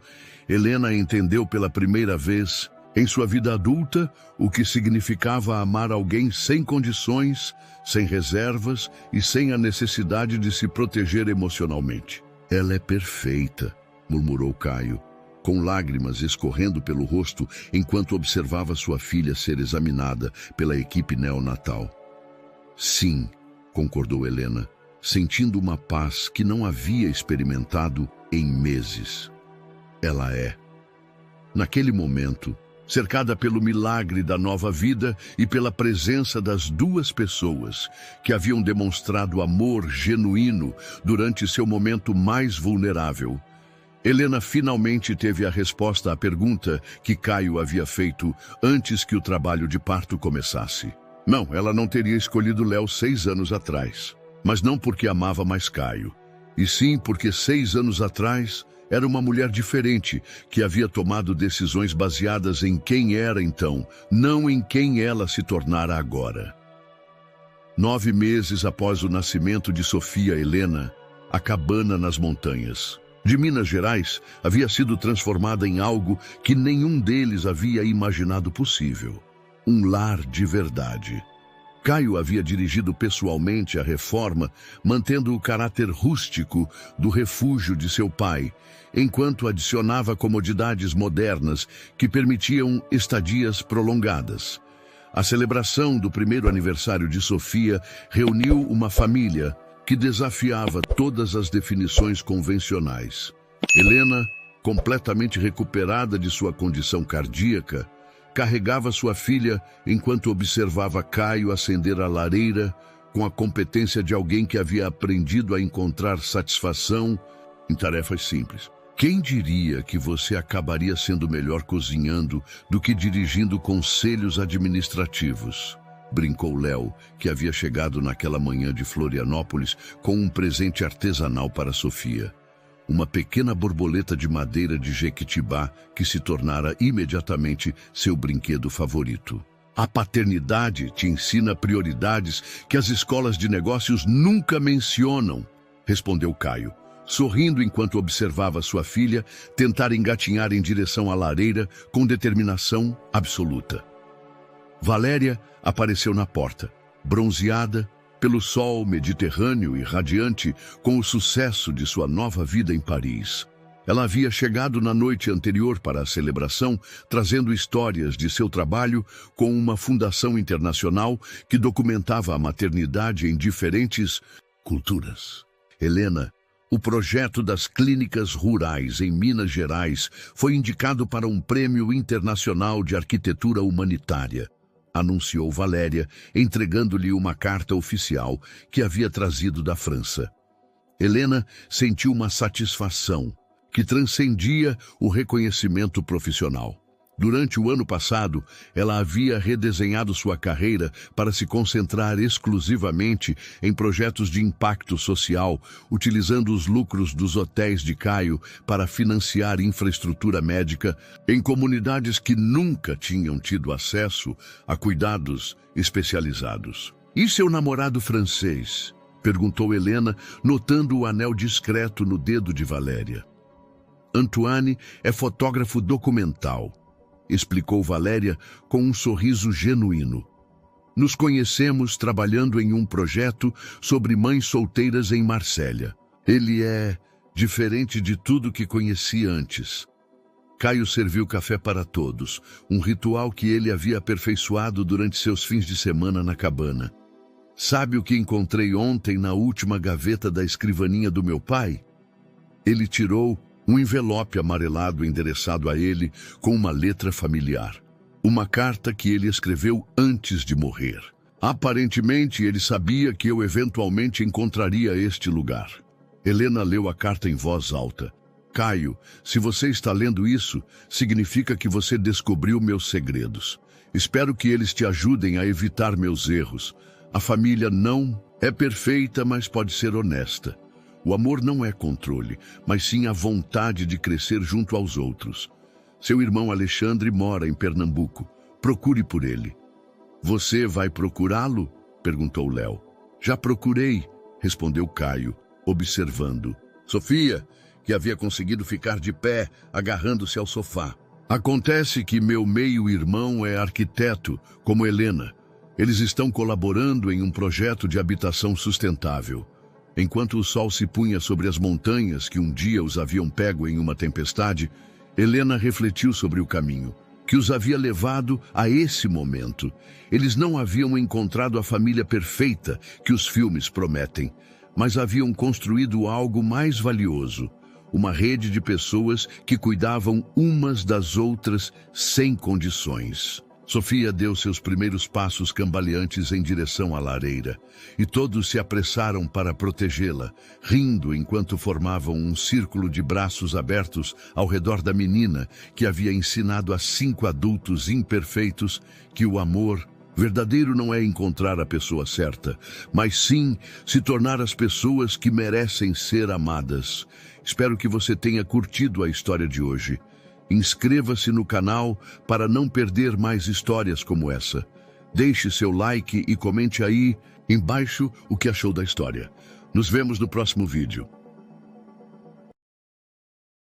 Helena entendeu pela primeira vez Em sua vida adulta, o que significava amar alguém sem condições, sem reservas e sem a necessidade de se proteger emocionalmente. Ela é perfeita, murmurou Caio, com lágrimas escorrendo pelo rosto enquanto observava sua filha ser examinada pela equipe neonatal. Sim, concordou Helena, sentindo uma paz que não havia experimentado em meses. Ela é. Naquele momento, cercada pelo milagre da nova vida e pela presença das duas pessoas que haviam demonstrado amor genuíno durante seu momento mais vulnerável, Helena finalmente teve a resposta à pergunta que Caio havia feito antes que o trabalho de parto começasse. Não, ela não teria escolhido Léo 6 anos atrás, mas não porque amava mais Caio, e sim porque 6 anos atrás era uma mulher diferente que havia tomado decisões baseadas em quem era então, não em quem ela se tornara agora. 9 meses após o nascimento de Sofia Helena, a cabana nas montanhas de Minas Gerais havia sido transformada em algo que nenhum deles havia imaginado possível. Um lar de verdade. Caio havia dirigido pessoalmente a reforma, mantendo o caráter rústico do refúgio de seu pai, enquanto adicionava comodidades modernas que permitiam estadias prolongadas. A celebração do primeiro aniversário de Sofia reuniu uma família que desafiava todas as definições convencionais. Helena, completamente recuperada de sua condição cardíaca, carregava sua filha enquanto observava Caio acender a lareira com a competência de alguém que havia aprendido a encontrar satisfação em tarefas simples. Quem diria que você acabaria sendo melhor cozinhando do que dirigindo conselhos administrativos? Brincou Léo, que havia chegado naquela manhã de Florianópolis com um presente artesanal para Sofia. Uma pequena borboleta de madeira de jequitibá que se tornara imediatamente seu brinquedo favorito. A paternidade te ensina prioridades que as escolas de negócios nunca mencionam, respondeu Caio, sorrindo enquanto observava sua filha tentar engatinhar em direção à lareira com determinação absoluta. Valéria apareceu na porta, bronzeada pelo sol mediterrâneo e radiante com o sucesso de sua nova vida em Paris. Ela havia chegado na noite anterior para a celebração, trazendo histórias de seu trabalho com uma fundação internacional que documentava a maternidade em diferentes culturas. Helena, o projeto das clínicas rurais em Minas Gerais foi indicado para um prêmio internacional de arquitetura humanitária, anunciou Valéria, entregando-lhe uma carta oficial que havia trazido da França. Helena sentiu uma satisfação que transcendia o reconhecimento profissional. Durante o ano passado, ela havia redesenhado sua carreira para se concentrar exclusivamente em projetos de impacto social, utilizando os lucros dos hotéis de Caio para financiar infraestrutura médica em comunidades que nunca tinham tido acesso a cuidados especializados. E seu namorado francês? Perguntou Helena, notando o anel discreto no dedo de Valéria. Antoine é fotógrafo documental, explicou Valéria com um sorriso genuíno. Nos conhecemos trabalhando em um projeto sobre mães solteiras em Marsella. Ele é diferente de tudo que conheci antes. Caio serviu café para todos, um ritual que ele havia aperfeiçoado durante seus fins de semana na cabana. Sabe o que encontrei ontem na última gaveta da escrivaninha do meu pai? Ele tirou um envelope amarelado endereçado a ele com uma letra familiar. Uma carta que ele escreveu antes de morrer. Aparentemente, ele sabia que eu eventualmente encontraria este lugar. Helena leu a carta em voz alta. Caio, se você está lendo isso, significa que você descobriu meus segredos. Espero que eles te ajudem a evitar meus erros. A família não é perfeita, mas pode ser honesta. O amor não é controle, mas sim a vontade de crescer junto aos outros. Seu irmão Alexandre mora em Pernambuco. Procure por ele. Você vai procurá-lo? Perguntou Léo. Já procurei, respondeu Caio, observando Sofia, que havia conseguido ficar de pé, agarrando-se ao sofá. Acontece que meu meio-irmão é arquiteto, como Helena. Eles estão colaborando em um projeto de habitação sustentável. Enquanto o sol se punha sobre as montanhas que um dia os haviam pego em uma tempestade, Helena refletiu sobre o caminho que os havia levado a esse momento. Eles não haviam encontrado a família perfeita que os filmes prometem, mas haviam construído algo mais valioso, uma rede de pessoas que cuidavam umas das outras sem condições. Sofia deu seus primeiros passos cambaleantes em direção à lareira, e todos se apressaram para protegê-la, rindo enquanto formavam um círculo de braços abertos ao redor da menina que havia ensinado a 5 adultos imperfeitos que o amor verdadeiro não é encontrar a pessoa certa, mas sim se tornar as pessoas que merecem ser amadas. Espero que você tenha curtido a história de hoje. Inscreva-se no canal para não perder mais histórias como essa. Deixe seu like e comente aí embaixo o que achou da história. Nos vemos no próximo vídeo.